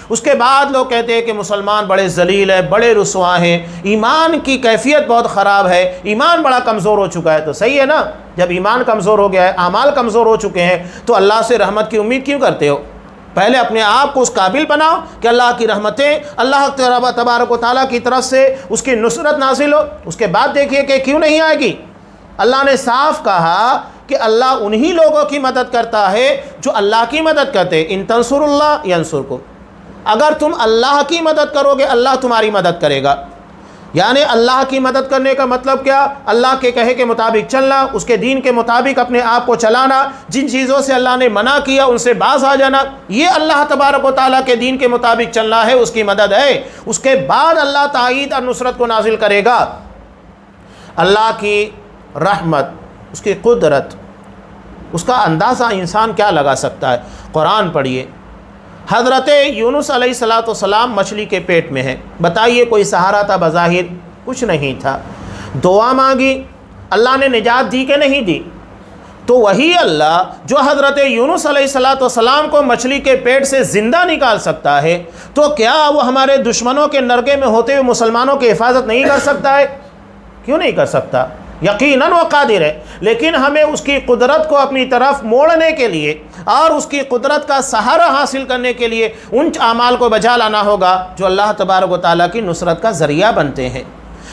اس کے بعد لوگ کہتے ہیں کہ مسلمان بڑے ذلیل ہیں، بڑے رسوا ہیں، ایمان کی کیفیت بہت خراب ہے، ایمان بڑا کمزور ہو چکا ہے۔ تو صحیح ہے نا، جب ایمان کمزور ہو گیا ہے، اعمال کمزور ہو چکے ہیں تو اللہ سے رحمت کی امید کیوں کرتے ہو؟ پہلے اپنے آپ کو اس قابل بناؤ کہ اللہ کی رحمتیں، اللہ تبارک و تعالیٰ کی طرف سے اس کی نصرت نازل ہو، اس کے بعد دیکھیے کہ کیوں نہیں آئے گی۔ اللہ نے صاف کہا کہ اللہ انہی لوگوں کی مدد کرتا ہے جو اللہ کی مدد کرتے، ان تنصر اللہ ینصرکم، اگر تم اللہ کی مدد کرو گے اللہ تمہاری مدد کرے گا۔ یعنی اللہ کی مدد کرنے کا مطلب کیا؟ اللہ کے کہے کے مطابق چلنا، اس کے دین کے مطابق اپنے آپ کو چلانا، جن چیزوں سے اللہ نے منع کیا ان سے باز آ جانا، یہ اللہ تبارک و تعالیٰ کے دین کے مطابق چلنا ہے، اس کی مدد ہے۔ اس کے بعد اللہ تائید اور نصرت کو نازل کرے گا۔ اللہ کی رحمت، اس کی قدرت، اس کا اندازہ انسان کیا لگا سکتا ہے؟ قرآن پڑھیے، حضرت یونس علیہ السلام مچھلی کے پیٹ میں ہیں، بتائیے کوئی سہارا تھا؟ بظاہر کچھ نہیں تھا۔ دعا مانگی، اللہ نے نجات دی کہ نہیں دی؟ تو وہی اللہ جو حضرت یونس علیہ السلام کو مچھلی کے پیٹ سے زندہ نکال سکتا ہے، تو کیا وہ ہمارے دشمنوں کے نرگے میں ہوتے ہوئے مسلمانوں کی حفاظت نہیں کر سکتا ہے؟ کیوں نہیں کر سکتا؟ یقیناً وہ قادر ہے، لیکن ہمیں اس کی قدرت کو اپنی طرف موڑنے کے لیے اور اس کی قدرت کا سہارا حاصل کرنے کے لیے ان اعمال کو بجا لانا ہوگا جو اللہ تبارک و تعالیٰ کی نصرت کا ذریعہ بنتے ہیں۔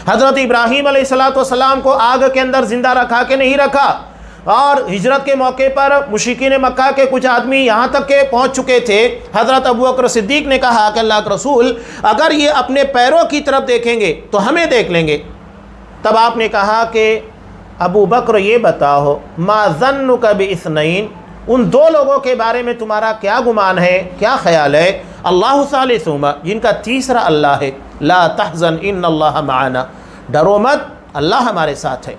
حضرت ابراہیم علیہ السلام کو آگ کے اندر زندہ رکھا کہ نہیں رکھا؟ اور ہجرت کے موقع پر مشرکین مکہ کے کچھ آدمی یہاں تک کہ پہنچ چکے تھے، حضرت ابوبکر صدیق نے کہا کہ اللہ کے رسول اگر یہ اپنے پیروں کی طرف دیکھیں گے تو ہمیں دیکھ لیں گے۔ تب آپ نے کہا کہ ابو بکر یہ بتاؤ ما ظنک باثنین، ان دو لوگوں کے بارے میں تمہارا کیا گمان ہے، کیا خیال ہے؟ اللہ ثالثہما، جن کا تیسرا اللہ ہے، لا تحزن ان اللہ معنا، ڈرو مت اللہ ہمارے ساتھ ہے۔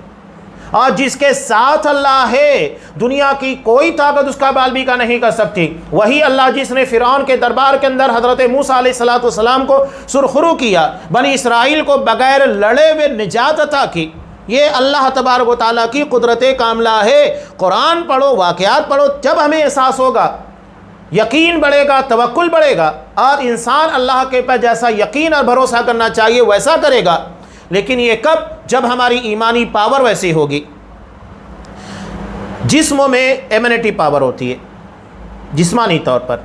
اور جس کے ساتھ اللہ ہے دنیا کی کوئی طاقت اس کا بالبی کا نہیں کر سکتی۔ وہی اللہ جس نے فرعون کے دربار کے اندر حضرت موسیٰ علیہ السلام کو سرخرو کیا، بنی اسرائیل کو بغیر لڑے ہوئے نجات عطا کی، یہ اللہ تبارک و تعالیٰ کی قدرت کاملہ ہے۔ قرآن پڑھو، واقعات پڑھو، جب ہمیں احساس ہوگا، یقین بڑھے گا، توکل بڑھے گا، اور انسان اللہ کے پر جیسا یقین اور بھروسہ کرنا چاہیے ویسا کرے گا۔ لیکن یہ کب؟ جب ہماری ایمانی پاور ویسی ہوگی۔ جسموں میں ایمینٹی پاور ہوتی ہے جسمانی طور پر،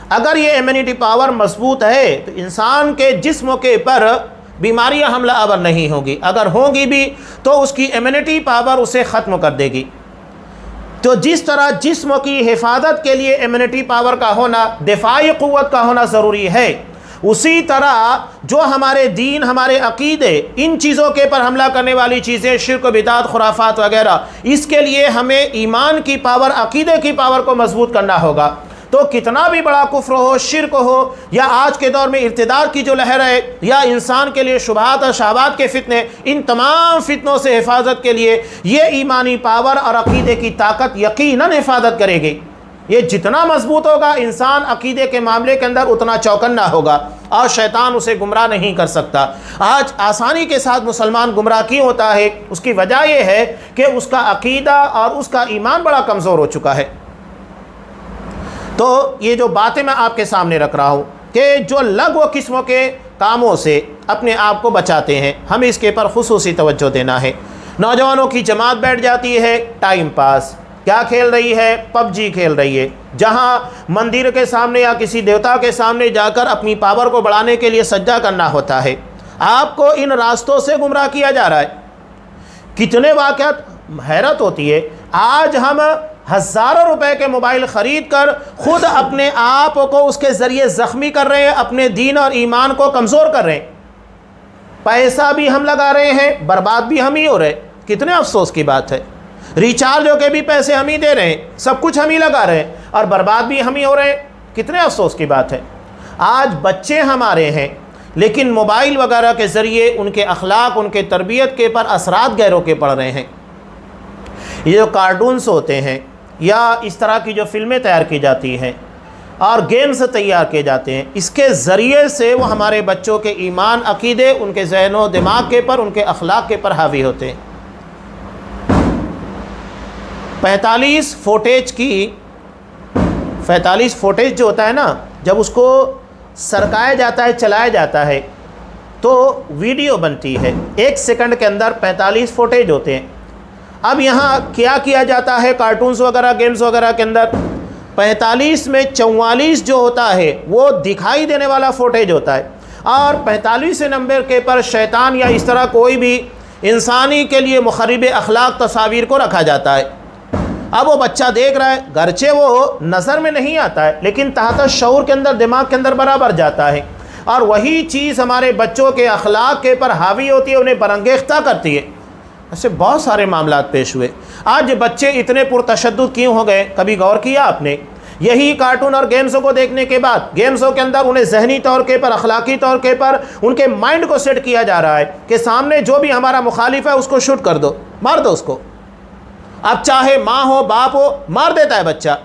اگر یہ ایمینٹی پاور مضبوط ہے تو انسان کے جسموں کے پر بیماریاں حملہ آور نہیں ہوگی، اگر ہوں گی بھی تو اس کی ایمینٹی پاور اسے ختم کر دے گی۔ تو جس طرح جسموں کی حفاظت کے لیے ایمینٹی پاور کا ہونا، دفاعی قوت کا ہونا ضروری ہے، اسی طرح جو ہمارے دین، ہمارے عقیدے، ان چیزوں کے پر حملہ کرنے والی چیزیں، شرک و بدعت، خرافات وغیرہ، اس کے لیے ہمیں ایمان کی پاور، عقیدے کی پاور کو مضبوط کرنا ہوگا۔ تو کتنا بھی بڑا کفر ہو، شرک ہو، یا آج کے دور میں ارتداد کی جو لہر ہے، یا انسان کے لیے شبہات اور شہوات کے فتنے، ان تمام فتنوں سے حفاظت کے لیے یہ ایمانی پاور اور عقیدے کی طاقت یقیناً حفاظت کرے گی۔ یہ جتنا مضبوط ہوگا انسان عقیدے کے معاملے کے اندر اتنا چوکنا ہوگا، اور شیطان اسے گمراہ نہیں کر سکتا۔ آج آسانی کے ساتھ مسلمان گمراہ کیوں ہوتا ہے؟ اس کی وجہ یہ ہے کہ اس کا عقیدہ اور اس کا ایمان بڑا کمزور ہو چکا ہے۔ تو یہ جو باتیں میں آپ کے سامنے رکھ رہا ہوں کہ جو لغو قسموں کے کاموں سے اپنے آپ کو بچاتے ہیں، ہمیں اس کے پر خصوصی توجہ دینا ہے۔ نوجوانوں کی جماعت بیٹھ جاتی ہے، ٹائم پاس کیا کھیل رہی ہے؟ پب جی کھیل رہی ہے، جہاں مندر کے سامنے یا کسی دیوتا کے سامنے جا کر اپنی پاور کو بڑھانے کے لیے سجدہ کرنا ہوتا ہے۔ آپ کو ان راستوں سے گمراہ کیا جا رہا ہے۔ کتنے واقعات، حیرت ہوتی ہے، آج ہم ہزاروں روپے کے موبائل خرید کر خود اپنے آپ کو اس کے ذریعے زخمی کر رہے ہیں، اپنے دین اور ایمان کو کمزور کر رہے ہیں۔ پیسہ بھی ہم لگا رہے ہیں، برباد بھی ہم ہی ہو رہے ہیں۔ کتنے افسوس کی بات ہے، ریچارج ہو کے بھی پیسے ہم ہی دے رہے ہیں، سب کچھ ہم ہی لگا رہے ہیں، اور برباد بھی ہم ہی ہو رہے ہیں۔ کتنے افسوس کی بات ہے۔ آج بچے ہمارے ہیں لیکن موبائل وغیرہ کے ذریعے ان کے اخلاق، ان کے تربیت کے پر اثرات گہروں کے پڑ رہے ہیں۔ یہ جو کارٹونز ہوتے ہیں یا اس طرح کی جو فلمیں تیار کی جاتی ہیں اور گیمز تیار کیے جاتے ہیں، اس کے ذریعے سے وہ ہمارے بچوں کے ایمان، عقیدے، ان کے ذہن و دماغ کے پر، ان کے اخلاق کے پر حاوی ہوتے ہیں۔ 45 فوٹیج جو ہوتا ہے نا، جب اس کو سرکایا جاتا ہے، چلایا جاتا ہے تو ویڈیو بنتی ہے، 1 سیکنڈ کے اندر 45 فوٹیج ہوتے ہیں۔ اب یہاں کیا کیا جاتا ہے کارٹونز وغیرہ، گیمز وغیرہ کے اندر، 45 میں 44 جو ہوتا ہے وہ دکھائی دینے والا فوٹیج ہوتا ہے، اور 45 نمبر کے پر شیطان یا اس طرح کوئی بھی انسانی کے لیے مخرب اخلاق تصاویر کو رکھا جاتا ہے۔ اب وہ بچہ دیکھ رہا ہے، گرچہ وہ نظر میں نہیں آتا ہے لیکن تحت شعور کے اندر، دماغ کے اندر برابر جاتا ہے، اور وہی چیز ہمارے بچوں کے اخلاق کے پر حاوی ہوتی ہے، انہیں برانگیختہ کرتی ہے۔ ایسے بہت سارے معاملات پیش ہوئے۔ آج بچے اتنے پرتشدد کیوں ہو گئے؟ کبھی غور کیا آپ نے؟ یہی کارٹون اور گیمزوں کو دیکھنے کے بعد، گیمزوں کے اندر انہیں ذہنی طور کے پر، اخلاقی طور کے پر ان کے مائنڈ کو سیٹ کیا جا رہا ہے کہ سامنے جو بھی ہمارا مخالف ہے اس کو شوٹ کر دو، مار دو اس کو۔ اب چاہے ماں ہو باپ ہو، مار دیتا ہے بچہ۔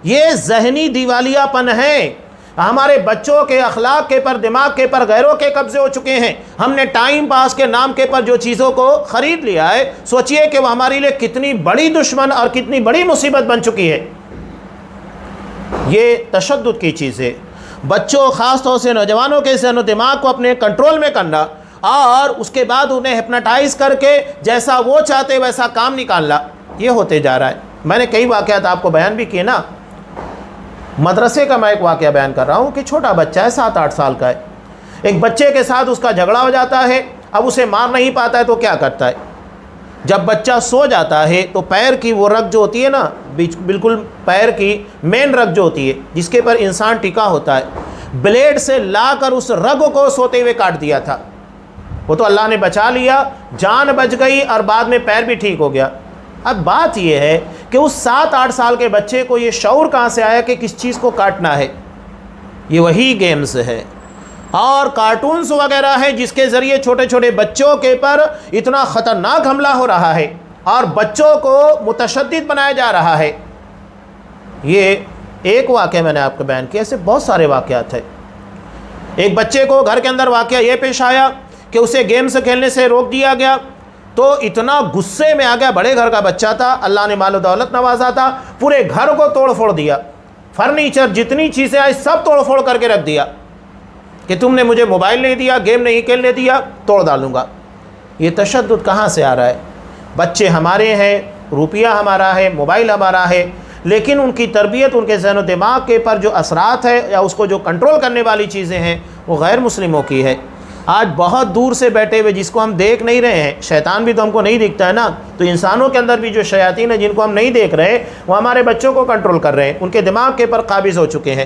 یہ ذہنی دیوالیہ پن ہے، ہمارے بچوں کے اخلاق کے پر، دماغ کے پر غیروں کے قبضے ہو چکے ہیں۔ ہم نے ٹائم پاس کے نام کے پر جو چیزوں کو خرید لیا ہے، سوچئے کہ وہ ہمارے لیے کتنی بڑی دشمن اور کتنی بڑی مصیبت بن چکی ہے۔ یہ تشدد کی چیز ہے۔ بچوں، خاص طور سے نوجوانوں کے ذہن و دماغ کو اپنے کنٹرول میں کرنا، اور اس کے بعد انہیں ہپناٹائز کر کے جیسا وہ چاہتے ویسا کام نکالنا، یہ ہوتے جا رہا ہے۔ میں نے کئی واقعات آپ کو بیان بھی کیے نا۔ مدرسے کا میں ایک واقعہ بیان کر رہا ہوں کہ چھوٹا بچہ ہے، 7-8 سال کا ہے۔ ایک بچے کے ساتھ اس کا جھگڑا ہو جاتا ہے، اب اسے مار نہیں پاتا ہے تو کیا کرتا ہے؟ جب بچہ سو جاتا ہے تو پیر کی وہ رگ جو ہوتی ہے نا، بالکل پیر کی مین رگ جو ہوتی ہے جس کے پر انسان ٹکا ہوتا ہے، بلیڈ سے لا کر اس رگ کو سوتے ہوئے کاٹ دیا تھا۔ وہ تو اللہ نے بچا لیا، جان بچ گئی، اور بعد میں پیر بھی ٹھیک ہو گیا۔ اب بات یہ ہے کہ اس 7-8 سال کے بچے کو یہ شعور کہاں سے آیا کہ کس چیز کو کاٹنا ہے؟ یہ وہی گیمز ہے اور کارٹونز وغیرہ ہے جس کے ذریعے چھوٹے چھوٹے بچوں کے پر اتنا خطرناک حملہ ہو رہا ہے اور بچوں کو متشدد بنایا جا رہا ہے۔ یہ ایک واقعہ میں نے آپ کو بیان کیا، ایسے بہت سارے واقعات ہیں۔ ایک بچے کو گھر کے اندر واقعہ یہ پیش آیا کہ اسے گیمز کھیلنے سے روک دیا گیا، تو اتنا غصے میں آ گیا، بڑے گھر کا بچہ تھا، اللہ نے مال و دولت نوازا تھا، پورے گھر کو توڑ پھوڑ دیا، فرنیچر جتنی چیزیں آئی سب توڑ پھوڑ کر کے رکھ دیا کہ تم نے مجھے موبائل نہیں دیا، گیم نہیں کھیلنے دیا، توڑ ڈالوں گا۔ یہ تشدد کہاں سے آ رہا ہے؟ بچے ہمارے ہیں، روپیہ ہمارا ہے، موبائل ہمارا ہے، لیکن ان کی تربیت، ان کے ذہن و دماغ کے پر جو اثرات ہے یا اس کو جو کنٹرول کرنے والی چیزیں ہیں وہ غیر مسلموں کی ہے۔ آج بہت دور سے بیٹھے ہوئے جس کو ہم دیکھ نہیں رہے ہیں، شیطان بھی تو ہم کو نہیں دکھتا ہے نا، تو انسانوں کے اندر بھی جو شیاطین ہیں جن کو ہم نہیں دیکھ رہے، وہ ہمارے بچوں کو کنٹرول کر رہے ہیں، ان کے دماغ کے پر قابض ہو چکے ہیں۔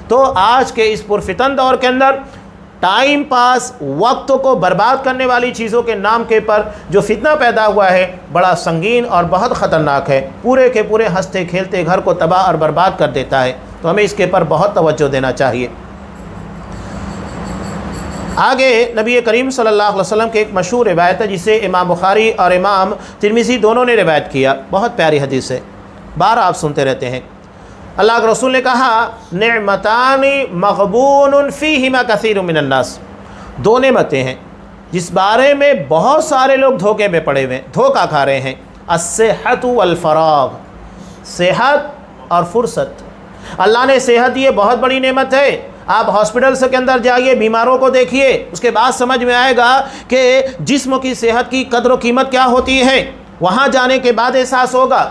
تو آج کے اس پرفتن دور کے اندر ٹائم پاس، وقت کو برباد کرنے والی چیزوں کے نام کے پر جو فتنہ پیدا ہوا ہے بڑا سنگین اور بہت خطرناک ہے، پورے کے پورے ہنستے کھیلتے گھر کو تباہ اور برباد کر دیتا ہے۔ تو ہمیں اس کے پر بہت توجہ دینا چاہیے۔ آگے نبی کریم صلی اللہ علیہ وسلم کی ایک مشہور روایت ہے جسے امام بخاری اور امام ترمذی دونوں نے روایت کیا، بہت پیاری حدیث ہے، بار آپ سنتے رہتے ہیں۔ اللہ کے رسول نے کہا، نعمتان مغبون فیہما کثیر من الناس، دو نعمتیں ہیں جس بارے میں بہت سارے لوگ دھوکے میں پڑے ہوئے ہیں، دھوکہ کھا رہے ہیں۔ الصحت والفراغ، صحت اور فرصت۔ اللہ نے صحت دی، بہت بڑی نعمت ہے۔ آپ ہاسپٹلس کے اندر جائیے، بیماروں کو دیکھیے، اس کے بعد سمجھ میں آئے گا کہ جسم کی صحت کی قدر و قیمت کیا ہوتی ہے، وہاں جانے کے بعد احساس ہوگا۔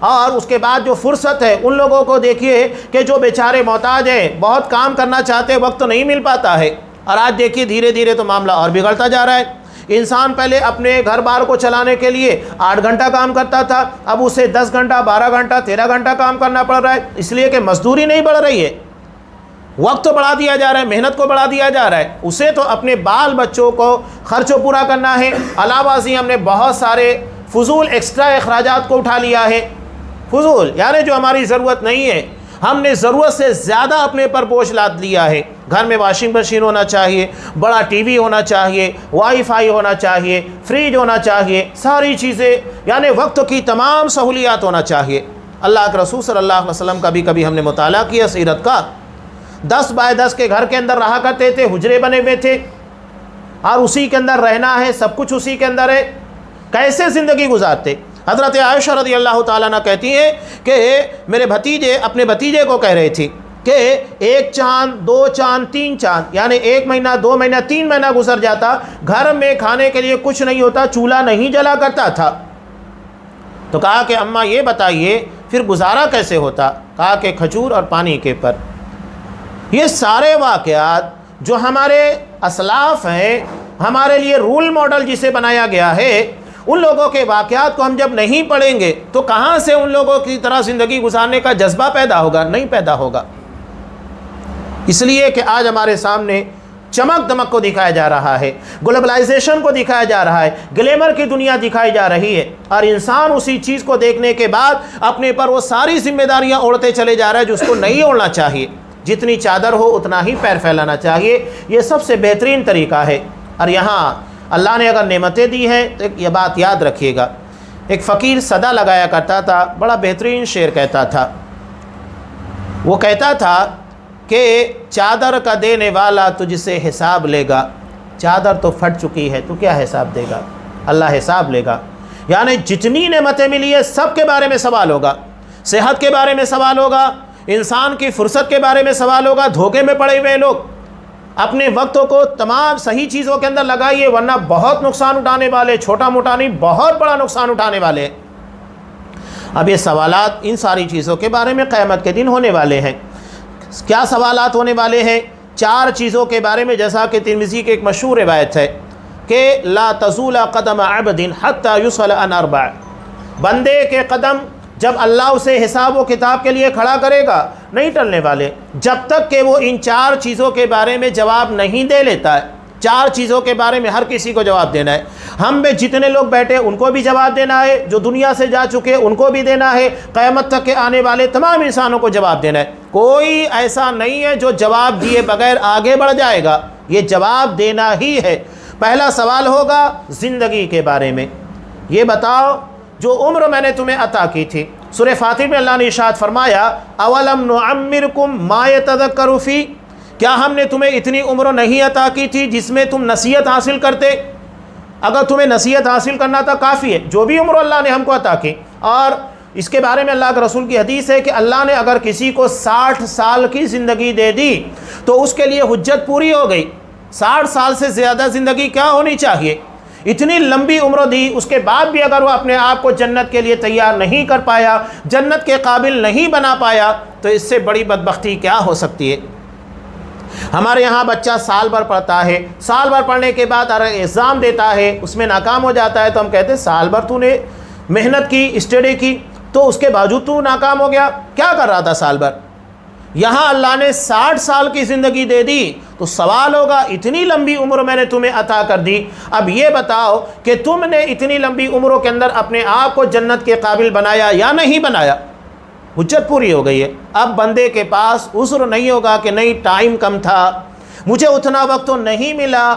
اور اس کے بعد جو فرصت ہے، ان لوگوں کو دیکھیے کہ جو بیچارے محتاج ہیں، بہت کام کرنا چاہتے، وقت نہیں مل پاتا ہے، اور آج دیکھیے دھیرے دھیرے تو معاملہ اور بگڑتا جا رہا ہے۔ انسان پہلے اپنے گھر بار کو چلانے کے لیے 8 گھنٹہ کام کرتا تھا، اب اسے 10 گھنٹہ، 12 گھنٹہ، 13 گھنٹہ کام کرنا پڑ رہا ہے، اس لیے کہ مزدوری نہیں بڑھ رہی ہے، وقت تو بڑھا دیا جا رہا ہے، محنت کو بڑھا دیا جا رہا ہے، اسے تو اپنے بال بچوں کو خرچ پورا کرنا ہے۔ علاوہ ازیں ہم نے بہت سارے فضول ایکسٹرا اخراجات کو اٹھا لیا ہے، فضول یعنی جو ہماری ضرورت نہیں ہے، ہم نے ضرورت سے زیادہ اپنے پر بوجھ لاد لیا ہے۔ گھر میں واشنگ مشین ہونا چاہیے، بڑا ٹی وی ہونا چاہیے، وائی فائی ہونا چاہیے، فریج ہونا چاہیے، ساری چیزیں یعنی وقت کی تمام سہولیات ہونا چاہیے۔ اللہ کے رسول صلی اللہ علیہ وسلم کا بھی کبھی ہم نے مطالعہ کیا سیرت کا، 10 بائی 10 کے گھر کے اندر رہا کرتے تھے، حجرے بنے ہوئے تھے، اور اسی کے اندر رہنا ہے، سب کچھ اسی کے اندر ہے، کیسے زندگی گزارتے؟ حضرت عائشہ رضی اللہ تعالیٰ عنہ کہتی ہیں کہ میرے بھتیجے اپنے بھتیجے کو کہہ رہے تھے کہ 1 چاند 2 چاند 3 چاند یعنی 1 مہینہ 2 مہینہ 3 مہینہ گزر جاتا، گھر میں کھانے کے لیے کچھ نہیں ہوتا، چولہا نہیں جلا کرتا تھا۔ تو کہا کہ اماں یہ بتائیے پھر گزارا کیسے ہوتا؟ کہا کہ کھجور اور پانی کے پر۔ یہ سارے واقعات جو ہمارے اسلاف ہیں، ہمارے لیے رول ماڈل جسے بنایا گیا ہے، ان لوگوں کے واقعات کو ہم جب نہیں پڑھیں گے تو کہاں سے ان لوگوں کی طرح زندگی گزارنے کا جذبہ پیدا ہوگا؟ نہیں پیدا ہوگا۔ اس لیے کہ آج ہمارے سامنے چمک دمک کو دکھایا جا رہا ہے، گلوبلائزیشن کو دکھایا جا رہا ہے، گلیمر کی دنیا دکھائی جا رہی ہے، اور انسان اسی چیز کو دیکھنے کے بعد اپنے پر وہ ساری ذمہ داریاں اوڑھتے چلے جا رہا ہے جو اس کو نہیں اوڑھنا چاہیے۔ جتنی چادر ہو اتنا ہی پیر پھیلانا چاہیے، یہ سب سے بہترین طریقہ ہے۔ اور یہاں اللہ نے اگر نعمتیں دی ہیں تو یہ بات یاد رکھیے گا، ایک فقیر صدا لگایا کرتا تھا، بڑا بہترین شعر کہتا تھا۔ وہ کہتا تھا کہ چادر کا دینے والا تجھ سے حساب لے گا، چادر تو پھٹ چکی ہے تو کیا حساب دے گا؟ اللہ حساب لے گا۔ یعنی جتنی نعمتیں ملی ہے سب کے بارے میں سوال ہوگا، صحت کے بارے میں سوال ہوگا، انسان کی فرصت کے بارے میں سوال ہوگا۔ دھوکے میں پڑے ہوئے لوگ اپنے وقتوں کو تمام صحیح چیزوں کے اندر لگائیے، ورنہ بہت نقصان اٹھانے والے، چھوٹا موٹا نہیں بہت بڑا نقصان اٹھانے والے۔ اب یہ سوالات ان ساری چیزوں کے بارے میں قیامت کے دن ہونے والے ہیں۔ کیا سوالات ہونے والے ہیں؟ 4 چیزوں کے بارے میں، جیسا کہ ترمذی کی ایک مشہور روایت ہے کہ لا تزول قدم عبد حتى يسأل عن 4، بندے کے قدم جب اللہ اسے حساب و کتاب کے لیے کھڑا کرے گا نہیں ٹلنے والے، جب تک کہ وہ ان 4 چیزوں کے بارے میں جواب نہیں دے لیتا ہے۔ 4 چیزوں کے بارے میں ہر کسی کو جواب دینا ہے۔ ہم میں جتنے لوگ بیٹھے ان کو بھی جواب دینا ہے، جو دنیا سے جا چکے ان کو بھی دینا ہے، قیامت تک کے آنے والے تمام انسانوں کو جواب دینا ہے۔ کوئی ایسا نہیں ہے جو جواب دیے بغیر آگے بڑھ جائے گا، یہ جواب دینا ہی ہے۔ پہلا سوال ہوگا زندگی کے بارے میں، یہ بتاؤ جو عمر میں نے تمہیں عطا کی تھی۔ سورہ فاتر میں اللہ نے ارشاد فرمایا اولم نعمرکم ما یتذکر فی، کیا ہم نے تمہیں اتنی عمر نہیں عطا کی تھی جس میں تم نصیحت حاصل کرتے؟ اگر تمہیں نصیحت حاصل کرنا تھا کافی ہے، جو بھی عمر اللہ نے ہم کو عطا کی۔ اور اس کے بارے میں اللہ کے رسول کی حدیث ہے کہ اللہ نے اگر کسی کو 60 سال کی زندگی دے دی تو اس کے لیے حجت پوری ہو گئی۔ 60 سال سے زیادہ زندگی کیا ہونی چاہیے؟ اتنی لمبی عمر دی، اس کے بعد بھی اگر وہ اپنے آپ کو جنت کے لیے تیار نہیں کر پایا، جنت کے قابل نہیں بنا پایا، تو اس سے بڑی بدبختی کیا ہو سکتی ہے؟ ہمارے یہاں بچہ سال بھر پڑھتا ہے، سال بھر پڑھنے کے بعد اگر ایگزام دیتا ہے اس میں ناکام ہو جاتا ہے تو ہم کہتے ہیں سال بھر تو نے محنت کی، اسٹڈی کی، تو اس کے باوجود تو ناکام ہو گیا، کیا کر رہا تھا سال بھر؟ یہاں اللہ نے 60 سال کی زندگی دے دی تو سوال ہوگا اتنی لمبی عمر میں نے تمہیں عطا کر دی، اب یہ بتاؤ کہ تم نے اتنی لمبی عمروں کے اندر اپنے آپ کو جنت کے قابل بنایا یا نہیں بنایا؟ حجت پوری ہو گئی ہے۔ اب بندے کے پاس عذر نہیں ہوگا کہ نہیں ٹائم کم تھا، مجھے اتنا وقت تو نہیں ملا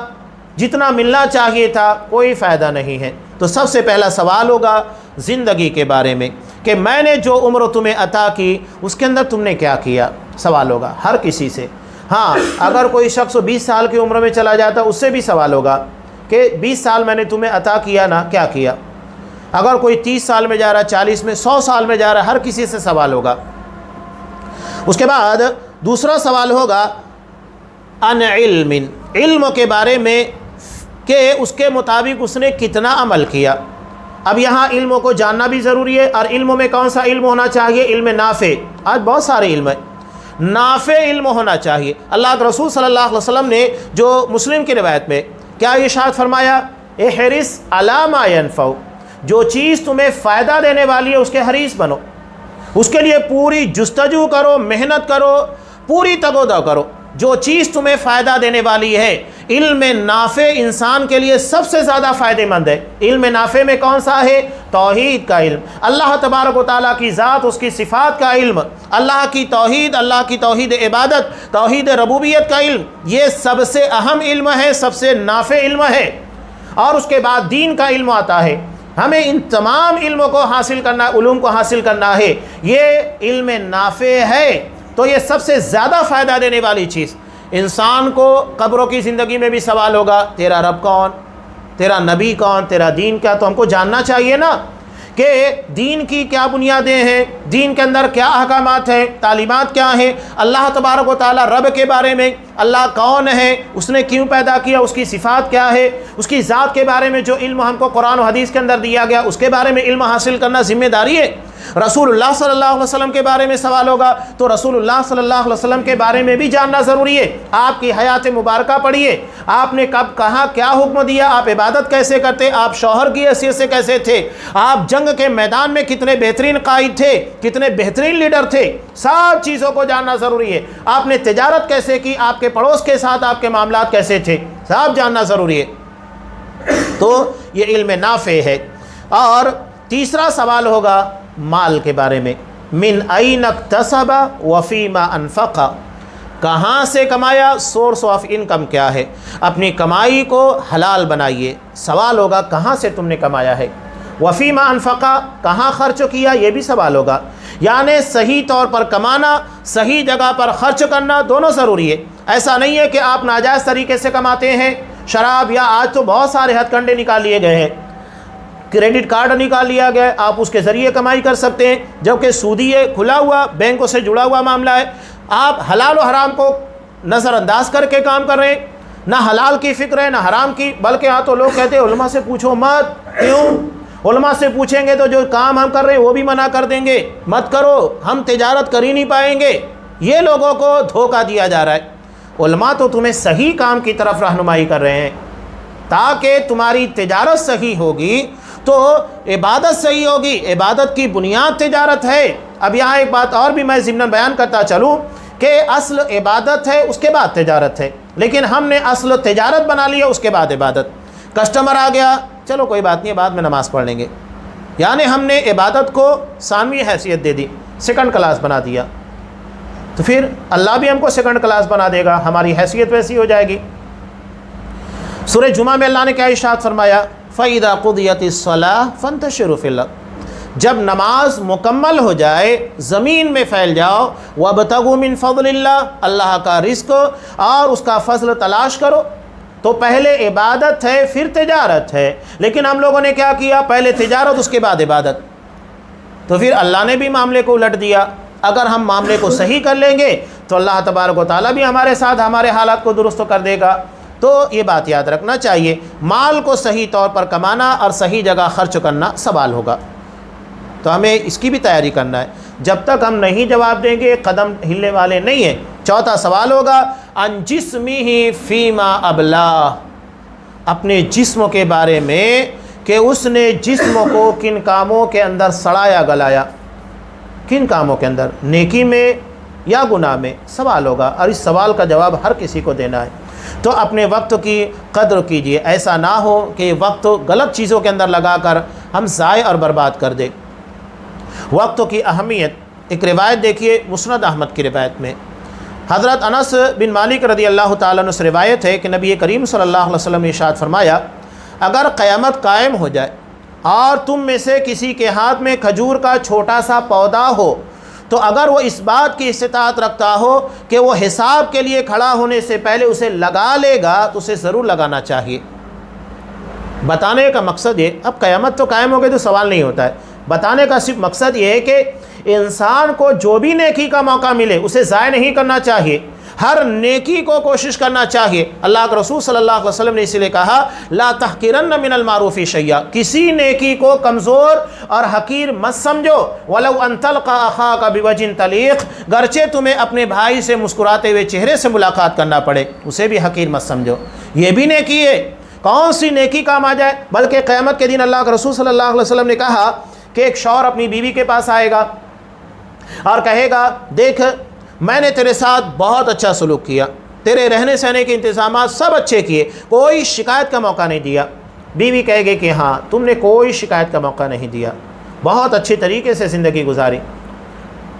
جتنا ملنا چاہیے تھا، کوئی فائدہ نہیں ہے۔ تو سب سے پہلا سوال ہوگا زندگی کے بارے میں کہ میں نے جو عمر تمہیں عطا کی اس کے اندر تم نے کیا کیا؟ سوال ہوگا ہر کسی سے۔ ہاں اگر کوئی شخص 20 سال کی عمر میں چلا جاتا اس سے بھی سوال ہوگا کہ 20 سال میں نے تمہیں عطا کیا نا، کیا کیا؟ اگر کوئی 30 سال میں جا رہا ہے، 40 میں، 100 سال میں جا رہا ہے، ہر کسی سے سوال ہوگا۔ اس کے بعد دوسرا سوال ہوگا ان علم، علم کے بارے میں کہ اس کے مطابق اس نے کتنا عمل کیا۔ اب یہاں علموں کو جاننا بھی ضروری ہے، اور علموں میں کون سا علم ہونا چاہیے؟ علم نافع۔ آج بہت سارے علم ہیں، نافع علم ہونا چاہیے۔ اللہ کے رسول صلی اللہ علیہ وسلم نے جو مسلم کی روایت میں کیا ارشاد فرمایا؟ احرص علی ما ینفع، جو چیز تمہیں فائدہ دینے والی ہے اس کے حریص بنو، اس کے لیے پوری جستجو کرو، محنت کرو، پوری تگودو کرو۔ جو چیز تمہیں فائدہ دینے والی ہے، علم نافع انسان کے لیے سب سے زیادہ فائدہ مند ہے۔ علم نافع میں کون سا ہے؟ توحید کا علم، اللہ تبارک و تعالیٰ کی ذات، اس کی صفات کا علم، اللہ کی توحید عبادت، توحید ربوبیت کا علم، یہ سب سے اہم علم ہے، سب سے نافع علم ہے۔ اور اس کے بعد دین کا علم آتا ہے۔ ہمیں ان تمام علموں کو حاصل کرنا، علوم کو حاصل کرنا ہے، یہ علم نافع ہے۔ تو یہ سب سے زیادہ فائدہ دینے والی چیز۔ انسان کو قبروں کی زندگی میں بھی سوال ہوگا تیرا رب کون، تیرا نبی کون، تیرا دین کیا؟ تو ہم کو جاننا چاہیے نا کہ دین کی کیا بنیادیں ہیں، دین کے اندر کیا احکامات ہیں، تعلیمات کیا ہیں، اللہ تبارک و تعالیٰ رب کے بارے میں، اللہ کون ہے، اس نے کیوں پیدا کیا، اس کی صفات کیا ہے، اس کی ذات کے بارے میں جو علم ہم کو قرآن و حدیث کے اندر دیا گیا اس کے بارے میں علم حاصل کرنا ذمہ داری ہے۔ رسول اللہ صلی اللہ علیہ وسلم کے بارے میں سوال ہوگا تو رسول اللہ صلی اللہ علیہ وسلم کے بارے میں بھی جاننا ضروری ہے۔ آپ کی حیات مبارکہ پڑھیے، آپ نے کب کہاں کیا حکم دیا، آپ عبادت کیسے کرتے، آپ شوہر کی حیثیت سے کیسے تھے، آپ جنگ کے میدان میں کتنے بہترین قائد تھے، کتنے بہترین لیڈر تھے، سب چیزوں کو جاننا ضروری ہے۔ آپ نے تجارت کیسے کی، آپ کے پڑوس کے ساتھ آپ کے معاملات کیسے تھے، سب جاننا ضروری ہے۔ تو یہ علم نافع ہے۔ اور تیسرا سوال ہوگا مال کے بارے میں، من این اکتسب وفیما انفق، کہاں سے کمایا، سورس آف انکم کیا ہے، اپنی کمائی کو حلال بنائیے۔ سوال ہوگا کہاں سے تم نے کمایا ہے، وفیما انفقا، کہاں خرچ کیا، یہ بھی سوال ہوگا۔ یعنی صحیح طور پر کمانا، صحیح جگہ پر خرچ کرنا، دونوں ضروری ہے۔ ایسا نہیں ہے کہ آپ ناجائز طریقے سے کماتے ہیں، شراب، یا آج تو بہت سارے ہتھ کنڈے نکال لیے گئے ہیں، کریڈٹ کارڈ نکال لیا گیا، آپ اس کے ذریعے کمائی کر سکتے ہیں، جبکہ سودی ہے، کھلا ہوا بینکوں سے جڑا ہوا معاملہ ہے۔ آپ حلال و حرام کو نظر انداز کر کے کام کر رہے ہیں، نہ حلال کی فکر ہے نہ حرام کی، بلکہ ہاں تو لوگ کہتے ہیں علماء سے پوچھو مت، کیوں؟ علماء سے پوچھیں گے تو جو کام ہم کر رہے ہیں وہ بھی منع کر دیں گے، مت کرو، ہم تجارت کر ہی نہیں پائیں گے۔ یہ لوگوں کو دھوکہ دیا جا رہا ہے۔ علماء تو تمہیں صحیح کام کی طرف رہنمائی کر رہے ہیں، تاکہ تمہاری تجارت صحیح ہوگی تو عبادت صحیح ہوگی۔ عبادت کی بنیاد تجارت ہے۔ اب یہاں ایک بات اور بھی میں ضمن بیان کرتا چلوں کہ اصل عبادت ہے، اس کے بعد تجارت ہے، لیکن ہم نے اصل تجارت بنا لیا، اس کے بعد عبادت۔ کسٹمر آ گیا، چلو کوئی بات نہیں، بعد میں نماز پڑھ لیں گے، یعنی ہم نے عبادت کو ثانوی حیثیت دے دی، سیکنڈ کلاس بنا دیا، تو پھر اللہ بھی ہم کو سیکنڈ کلاس بنا دے گا، ہماری حیثیت ویسی ہو جائے گی۔ سورہ جمعہ میں اللہ نے کیا ارشاد فرمایا، فَإِذَا قُضِيَتِ الصَّلَاةُ فَانتَشِرُوا فِي الْأَرْضِ، جب نماز مکمل ہو جائے زمین میں پھیل جاؤ، وَابْتَغُوا مِن فَضْلِ اللَّهِ، اللہ کا رزق اور اس کا فضل تلاش کرو۔ تو پہلے عبادت ہے پھر تجارت ہے، لیکن ہم لوگوں نے کیا کیا، پہلے تجارت اس کے بعد عبادت، تو پھر اللہ نے بھی معاملے کو الٹ دیا۔ اگر ہم معاملے کو صحیح کر لیں گے تو اللہ تبارک و تعالیٰ بھی ہمارے ساتھ ہمارے حالات کو درست کر دے گا۔ تو یہ بات یاد رکھنا چاہیے، مال کو صحیح طور پر کمانا اور صحیح جگہ خرچ کرنا سوال ہوگا، تو ہمیں اس کی بھی تیاری کرنا ہے۔ جب تک ہم نہیں جواب دیں گے قدم ہلنے والے نہیں ہیں۔ چوتھا سوال ہوگا ان جسمہ فیما ابلا، اپنے جسم کے بارے میں کہ اس نے جسم کو کن کاموں کے اندر سڑایا گلایا، کن کاموں کے اندر، نیکی میں یا گناہ میں، سوال ہوگا، اور اس سوال کا جواب ہر کسی کو دینا ہے۔ تو اپنے وقت کی قدر کیجئے، ایسا نہ ہو کہ وقت غلط چیزوں کے اندر لگا کر ہم ضائع اور برباد کر دیں۔ وقت کی اہمیت، ایک روایت دیکھیے مسند احمد کی روایت میں، حضرت انس بن مالک رضی اللہ تعالیٰ عنہ سے روایت ہے کہ نبی کریم صلی اللہ علیہ وسلم نے ارشاد فرمایا، اگر قیامت قائم ہو جائے اور تم میں سے کسی کے ہاتھ میں کھجور کا چھوٹا سا پودا ہو، تو اگر وہ اس بات کی استطاعت رکھتا ہو کہ وہ حساب کے لیے کھڑا ہونے سے پہلے اسے لگا لے گا تو اسے ضرور لگانا چاہیے۔ بتانے کا مقصد یہ، اب قیامت تو قائم ہو گئی تو سوال نہیں ہوتا ہے، بتانے کا صرف مقصد یہ ہے کہ انسان کو جو بھی نیکی کا موقع ملے اسے ضائع نہیں کرنا چاہیے، ہر نیکی کو کوشش کرنا چاہیے۔ اللہ کے رسول صلی اللہ علیہ وسلم نے اسی لیے کہا لا تحقرن من المعروف شیئا، کسی نیکی کو کمزور اور حقیر مت سمجھو، ولو ان تلقى اخاك بوجه طلیق، گرچہ تمہیں اپنے بھائی سے مسکراتے ہوئے چہرے سے ملاقات کرنا پڑے اسے بھی حقیر مت سمجھو، یہ بھی نیکی ہے۔ کون سی نیکی کام آ جائے، بلکہ قیامت کے دن اللہ کے رسول صلی اللہ علیہ وسلم نے کہا کہ ایک شوہر اپنی بیوی کے پاس آئے گا اور کہے گا دیکھ میں نے تیرے ساتھ بہت اچھا سلوک کیا، تیرے رہنے سہنے کے انتظامات سب اچھے کیے، کوئی شکایت کا موقع نہیں دیا۔ بیوی کہے گی کہ ہاں تم نے کوئی شکایت کا موقع نہیں دیا، بہت اچھی طریقے سے زندگی گزاری۔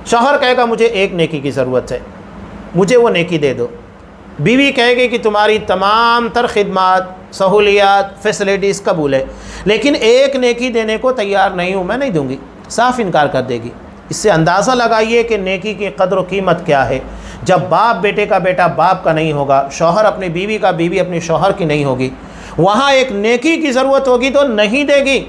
شوہر کہے گا مجھے ایک نیکی کی ضرورت ہے، مجھے وہ نیکی دے دو۔ بیوی کہے گی کہ تمہاری تمام تر خدمات، سہولیات، فیسلٹیز قبول ہے، لیکن ایک نیکی دینے کو تیار نہیں ہوں، میں نہیں دوں گی، صاف انکار کر دے گی۔ اس سے اندازہ لگائیے کہ نیکی کی قدر و قیمت کیا ہے۔ جب باپ بیٹے کا بیٹا باپ کا نہیں ہوگا، شوہر اپنی بیوی کا بیوی اپنی شوہر کی نہیں ہوگی، وہاں ایک نیکی کی ضرورت ہوگی تو نہیں دے گی۔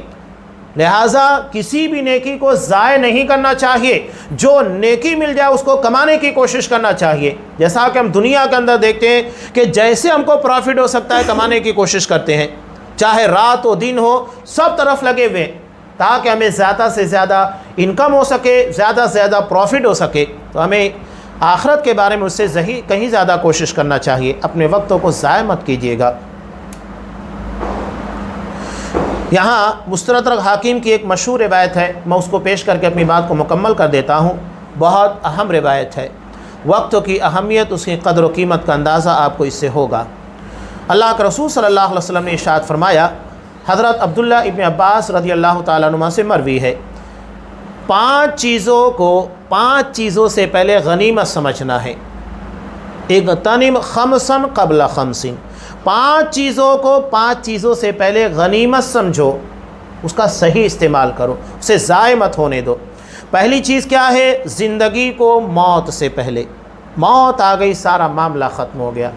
لہٰذا کسی بھی نیکی کو ضائع نہیں کرنا چاہیے، جو نیکی مل جائے اس کو کمانے کی کوشش کرنا چاہیے۔ جیسا کہ ہم دنیا کے اندر دیکھتے ہیں کہ جیسے ہم کو پروفٹ ہو سکتا ہے کمانے کی کوشش کرتے ہیں، چاہے رات ہو دن ہو، سب طرف لگے ہوئے۔ تاکہ ہمیں زیادہ سے زیادہ انکم ہو سکے، زیادہ سے زیادہ پروفٹ ہو سکے، تو ہمیں آخرت کے بارے میں اس سے کہیں زیادہ کوشش کرنا چاہیے۔ اپنے وقتوں کو ضائع مت کیجیے گا۔ یہاں مستدرک حاکم کی ایک مشہور روایت ہے، میں اس کو پیش کر کے اپنی بات کو مکمل کر دیتا ہوں۔ بہت اہم روایت ہے، وقت کی اہمیت، اس کی قدر و قیمت کا اندازہ آپ کو اس سے ہوگا۔ اللہ کے رسول صلی اللہ علیہ وسلم نے ارشاد فرمایا، حضرت عبداللہ ابن عباس رضی اللہ تعالیٰ عنہ سے مروی ہے، 5 چیزوں کو 5 چیزوں سے پہلے غنیمت سمجھنا ہے۔ اغتنم خمسا قبل خمس، 5 چیزوں کو 5 چیزوں سے پہلے غنیمت سمجھو، اس کا صحیح استعمال کرو، اسے ضائع مت ہونے دو۔ پہلی چیز کیا ہے؟ زندگی کو موت سے پہلے، موت آ گئی سارا معاملہ ختم ہو گیا۔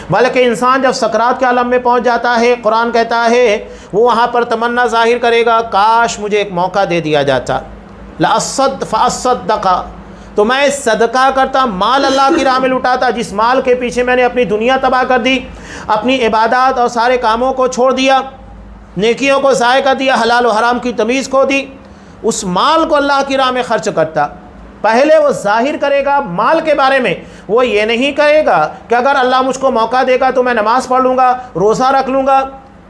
بلکہ انسان جب سکرات کے عالم میں پہنچ جاتا ہے، قرآن کہتا ہے وہ وہاں پر تمنا ظاہر کرے گا، کاش مجھے ایک موقع دے دیا جاتا، فَأَصَّدَّقَ، تو میں صدقہ کرتا، مال اللہ کی راہ میں لٹاتا، جس مال کے پیچھے میں نے اپنی دنیا تباہ کر دی، اپنی عبادات اور سارے کاموں کو چھوڑ دیا، نیکیوں کو ضائع کر دیا، حلال و حرام کی تمیز کھو دی، اس مال کو اللہ کی راہ میں خرچ کرتا۔ پہلے وہ ظاہر کرے گا مال کے بارے میں، وہ یہ نہیں کہے گا کہ اگر اللہ مجھ کو موقع دے گا تو میں نماز پڑھ لوں گا، روزہ رکھ لوں گا۔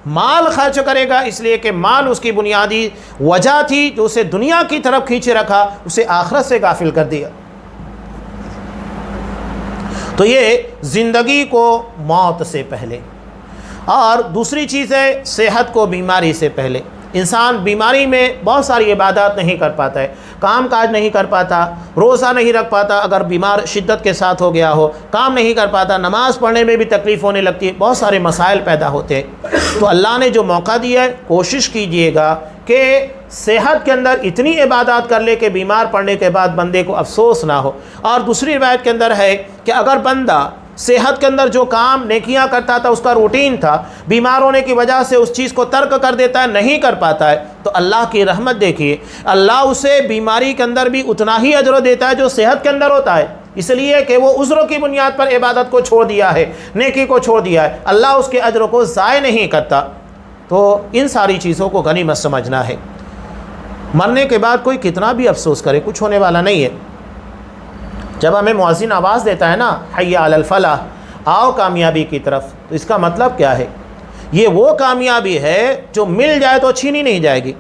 مال خرچ کرے گا اس لیے کہ مال اس کی بنیادی وجہ تھی جو اسے دنیا کی طرف کھینچے رکھا، اسے آخرت سے غافل کر دیا۔ تو یہ زندگی کو موت سے پہلے۔ اور دوسری چیز ہے صحت کو بیماری سے پہلے۔ انسان بیماری میں بہت ساری عبادات نہیں کر پاتا ہے، کام کاج نہیں کر پاتا، روزہ نہیں رکھ پاتا، اگر بیمار شدت کے ساتھ ہو گیا ہو، کام نہیں کر پاتا، نماز پڑھنے میں بھی تکلیف ہونے لگتی ہے، بہت سارے مسائل پیدا ہوتے ہیں۔ تو اللہ نے جو موقع دیا ہے، کوشش کیجئے گا کہ صحت کے اندر اتنی عبادات کر لے کہ بیمار پڑنے کے بعد بندے کو افسوس نہ ہو۔ اور دوسری روایت کے اندر ہے کہ اگر بندہ صحت کے اندر جو کام نیکیاں کرتا تھا، اس کا روٹین تھا، بیمار ہونے کی وجہ سے اس چیز کو ترک کر دیتا ہے، نہیں کر پاتا ہے، تو اللہ کی رحمت دیکھیے، اللہ اسے بیماری کے اندر بھی اتنا ہی اجر دیتا ہے جو صحت کے اندر ہوتا ہے، اس لیے کہ وہ عذروں کی بنیاد پر عبادت کو چھوڑ دیا ہے، نیکی کو چھوڑ دیا ہے، اللہ اس کے اجر کو ضائع نہیں کرتا۔ تو ان ساری چیزوں کو غنیمت سمجھنا ہے۔ مرنے کے بعد کوئی کتنا بھی افسوس کرے، کچھ ہونے والا نہیں ہے۔ جب ہمیں مؤذن آواز دیتا ہے نا، حی علی الفلاح، آؤ کامیابی کی طرف، تو اس کا مطلب کیا ہے؟ یہ وہ کامیابی ہے جو مل جائے تو چھینی نہیں جائے گی،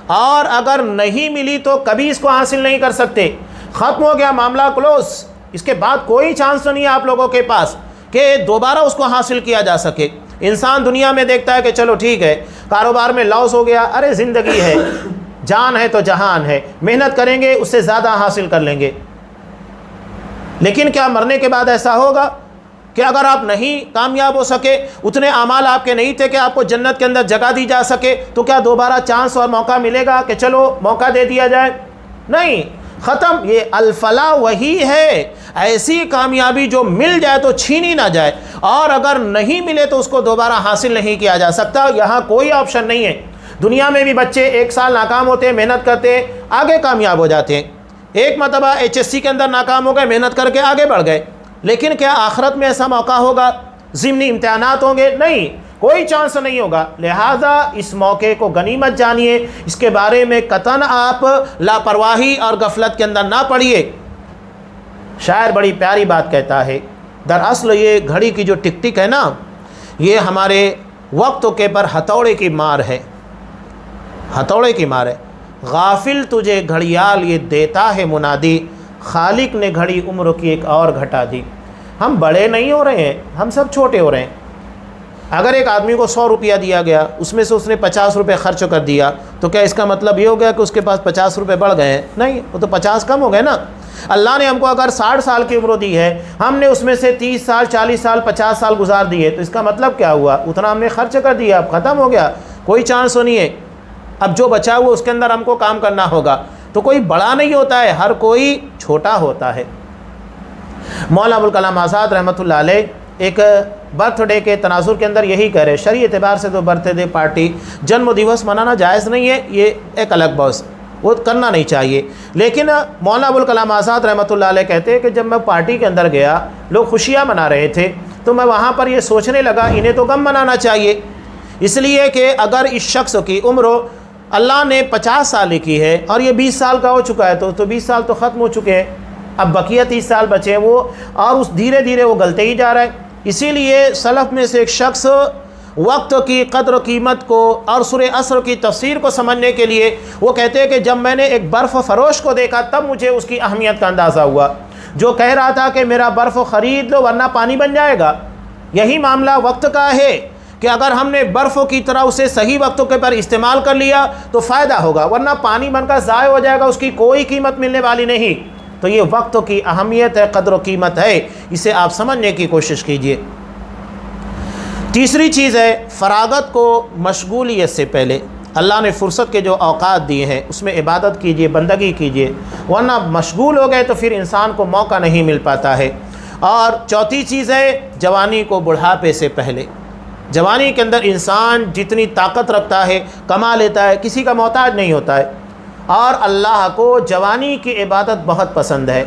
اور اگر نہیں ملی تو کبھی اس کو حاصل نہیں کر سکتے، ختم ہو گیا معاملہ، کلوز، اس کے بعد کوئی چانس نہیں ہے آپ لوگوں کے پاس کہ دوبارہ اس کو حاصل کیا جا سکے۔ انسان دنیا میں دیکھتا ہے کہ چلو ٹھیک ہے، کاروبار میں لاس ہو گیا، ارے زندگی ہے، جان ہے تو جہان ہے، محنت کریں گے اس سے زیادہ حاصل کر لیں گے۔ لیکن کیا مرنے کے بعد ایسا ہوگا کہ اگر آپ نہیں کامیاب ہو سکے، اتنے اعمال آپ کے نہیں تھے کہ آپ کو جنت کے اندر جگہ دی جا سکے، تو کیا دوبارہ چانس اور موقع ملے گا کہ چلو موقع دے دیا جائے؟ نہیں، ختم۔ یہ الفلاح وہی ہے، ایسی کامیابی جو مل جائے تو چھینی نہ جائے، اور اگر نہیں ملے تو اس کو دوبارہ حاصل نہیں کیا جا سکتا۔ یہاں کوئی آپشن نہیں ہے۔ دنیا میں بھی بچے 1 سال ناکام ہوتے ہیں، محنت کرتے ہیں، آگے کامیاب ہو جاتے ہیں۔ ایک مرتبہ HSC کے اندر ناکام ہو گئے، محنت کر کے آگے بڑھ گئے۔ لیکن کیا آخرت میں ایسا موقع ہوگا؟ ضمنی امتحانات ہوں گے؟ نہیں، کوئی چانس نہیں ہوگا۔ لہٰذا اس موقع کو غنیمت جانیے، اس کے بارے میں قطعاً آپ لاپرواہی اور غفلت کے اندر نہ پڑیے۔ شاعر بڑی پیاری بات کہتا ہے، دراصل یہ گھڑی کی جو ٹک ٹک ہے نا، یہ ہمارے وقت کے پر ہتھوڑے کی مار ہے، ہتھوڑے کی مار ہے۔ غافل تجھے گھڑیال یہ دیتا ہے منادی، خالق نے گھڑی عمر کی ایک اور گھٹا دی۔ ہم بڑے نہیں ہو رہے ہیں، ہم سب چھوٹے ہو رہے ہیں۔ اگر ایک آدمی کو 100 روپیہ دیا گیا، اس میں سے اس نے 50 روپے خرچ کر دیا، تو کیا اس کا مطلب یہ ہو گیا کہ اس کے پاس 50 روپے بڑھ گئے ہیں؟ نہیں، وہ تو 50 کم ہو گئے نا۔ اللہ نے ہم کو اگر 60 سال کی عمر دی ہے، ہم نے اس میں سے 30 سال 40 سال 50 سال گزار دیے، تو اس کا مطلب کیا ہوا؟ اتنا ہم نے خرچ کر دیا، اب ختم ہو گیا، کوئی چانس نہیں ہے۔ اب جو بچا ہوا اس کے اندر ہم کو کام کرنا ہوگا۔ تو کوئی بڑا نہیں ہوتا ہے، ہر کوئی چھوٹا ہوتا ہے۔ مولانا ابوالکلام آزاد رحمۃ اللہ علیہ ایک برتھ ڈے کے تناظر کے اندر یہی کہہ رہے، شرعی اعتبار سے تو برتھ ڈے پارٹی، جنم دیوس منانا جائز نہیں ہے، یہ ایک الگ بحث، وہ کرنا نہیں چاہیے۔ لیکن مولانا ابوالکلام آزاد رحمۃ اللہ علیہ کہتے ہیں کہ جب میں پارٹی کے اندر گیا، لوگ خوشیاں منا رہے تھے، تو میں وہاں پر یہ سوچنے لگا انہیں تو غم منانا چاہیے، اس لیے کہ اگر اس شخص کی عمر اللہ نے 50 سال کی ہے اور یہ 20 سال کا ہو چکا ہے، تو 20 سال تو ختم ہو چکے ہیں، اب بقیہ 30 سال بچے ہیں وہ، اور اس دھیرے دھیرے وہ گلتے ہی جا رہا ہے۔ اسی لیے سلف میں سے ایک شخص وقت کی قدر و قیمت کو اور سورہ عصر کی تفسیر کو سمجھنے کے لیے وہ کہتے ہیں کہ جب میں نے ایک برف فروش کو دیکھا تب مجھے اس کی اہمیت کا اندازہ ہوا، جو کہہ رہا تھا کہ میرا برف خرید لو ورنہ پانی بن جائے گا۔ یہی معاملہ وقت کا ہے کہ اگر ہم نے برف کی طرح اسے صحیح وقتوں کے پر استعمال کر لیا تو فائدہ ہوگا، ورنہ پانی بن کر ضائع ہو جائے گا، اس کی کوئی قیمت ملنے والی نہیں۔ تو یہ وقت کی اہمیت ہے، قدر و قیمت ہے، اسے آپ سمجھنے کی کوشش کیجئے۔ تیسری چیز ہے فراغت کو مشغولیت سے پہلے اللہ نے فرصت کے جو اوقات دیے ہیں اس میں عبادت کیجئے، بندگی کیجئے، ورنہ مشغول ہو گئے تو پھر انسان کو موقع نہیں مل پاتا ہے۔ اور چوتھی چیز ہے جوانی کو بڑھاپے سے پہلے۔ جوانی کے اندر انسان جتنی طاقت رکھتا ہے کما لیتا ہے، کسی کا محتاج نہیں ہوتا ہے، اور اللہ کو جوانی کی عبادت بہت پسند ہے۔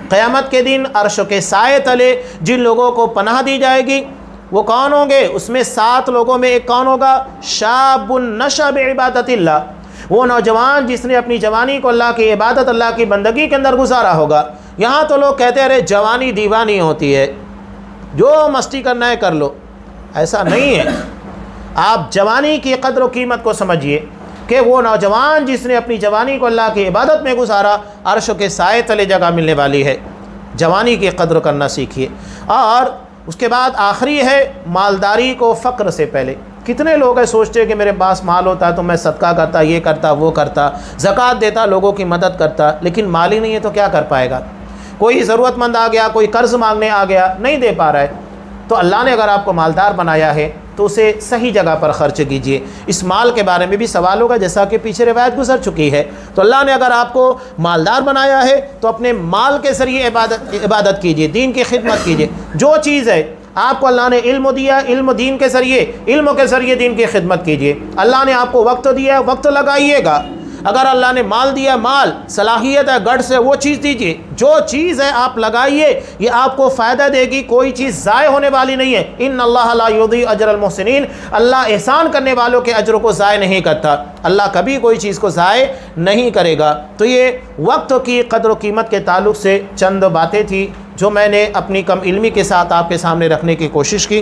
قیامت کے دن عرش کے سائے تلے جن لوگوں کو پناہ دی جائے گی وہ کون ہوں گے؟ اس میں 7 لوگوں میں ایک کون ہوگا؟ شاب نشأ بعبادت اللہ، وہ نوجوان جس نے اپنی جوانی کو اللہ کی عبادت، اللہ کی بندگی کے اندر گزارا ہوگا۔ یہاں تو لوگ کہتے ہیں ارے جوانی دیوانی ہوتی ہے، جو مستی کرنا ہے کر لو، ایسا نہیں ہے۔ آپ جوانی کی قدر و قیمت کو سمجھیے کہ وہ نوجوان جس نے اپنی جوانی کو اللہ کی عبادت میں گزارا، عرش کے سائے تلے جگہ ملنے والی ہے۔ جوانی کی قدر کرنا سیکھیے۔ اور اس کے بعد آخری ہے مالداری کو فقر سے پہلے۔ کتنے لوگ ہیں سوچتے ہیں کہ میرے پاس مال ہوتا ہے تو میں صدقہ کرتا، یہ کرتا، وہ کرتا، زکوٰۃ دیتا، لوگوں کی مدد کرتا، لیکن مال ہی نہیں ہے تو کیا کر پائے گا؟ کوئی ضرورت مند آ گیا، کوئی قرض مانگنے آ گیا، نہیں دے پا رہا ہے، تو اللہ نے اگر آپ کو مالدار بنایا ہے تو اسے صحیح جگہ پر خرچ کیجئے۔ اس مال کے بارے میں بھی سوال ہوگا جیسا کہ پیچھے روایت گزر چکی ہے۔ تو اللہ نے اگر آپ کو مالدار بنایا ہے تو اپنے مال کے ذریعے عبادت کیجئے، دین کی خدمت کیجئے۔ جو چیز ہے آپ کو اللہ نے علم دیا، علم دین کے ذریعے، علم کے ذریعے دین کی خدمت کیجئے۔ اللہ نے آپ کو وقت دیا، وقت لگائیے گا۔ اگر اللہ نے مال دیا، مال، صلاحیت ہے، گڑھ سے، وہ چیز دیجئے۔ جو چیز ہے آپ لگائیے، یہ آپ کو فائدہ دے گی، کوئی چیز ضائع ہونے والی نہیں ہے۔ ان اللہ لا یضیع اجر المحسنین، اللہ احسان کرنے والوں کے اجر کو ضائع نہیں کرتا، اللہ کبھی کوئی چیز کو ضائع نہیں کرے گا۔ تو یہ وقت کی قدر و قیمت کے تعلق سے چند باتیں تھیں جو میں نے اپنی کم علمی کے ساتھ آپ کے سامنے رکھنے کی کوشش کی،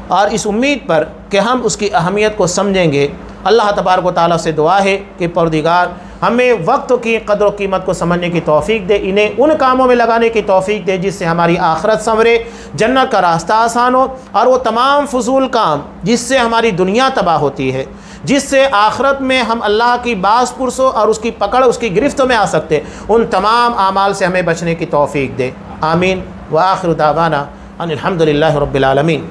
اور اس امید پر کہ ہم اس کی اہمیت کو سمجھیں گے۔ اللہ تبارک و تعالیٰ سے دعا ہے کہ پروردگار ہمیں وقت کی قدر و قیمت کو سمجھنے کی توفیق دے، انہیں ان کاموں میں لگانے کی توفیق دے جس سے ہماری آخرت سنورے، جنت کا راستہ آسان ہو، اور وہ تمام فضول کام جس سے ہماری دنیا تباہ ہوتی ہے، جس سے آخرت میں ہم اللہ کی باز پرسوں اور اس کی پکڑ، اس کی گرفت میں آ سکتے، ان تمام اعمال سے ہمیں بچنے کی توفیق دے۔ آمین۔ وآخر دعوانا ان الحمد للہ رب العالمین۔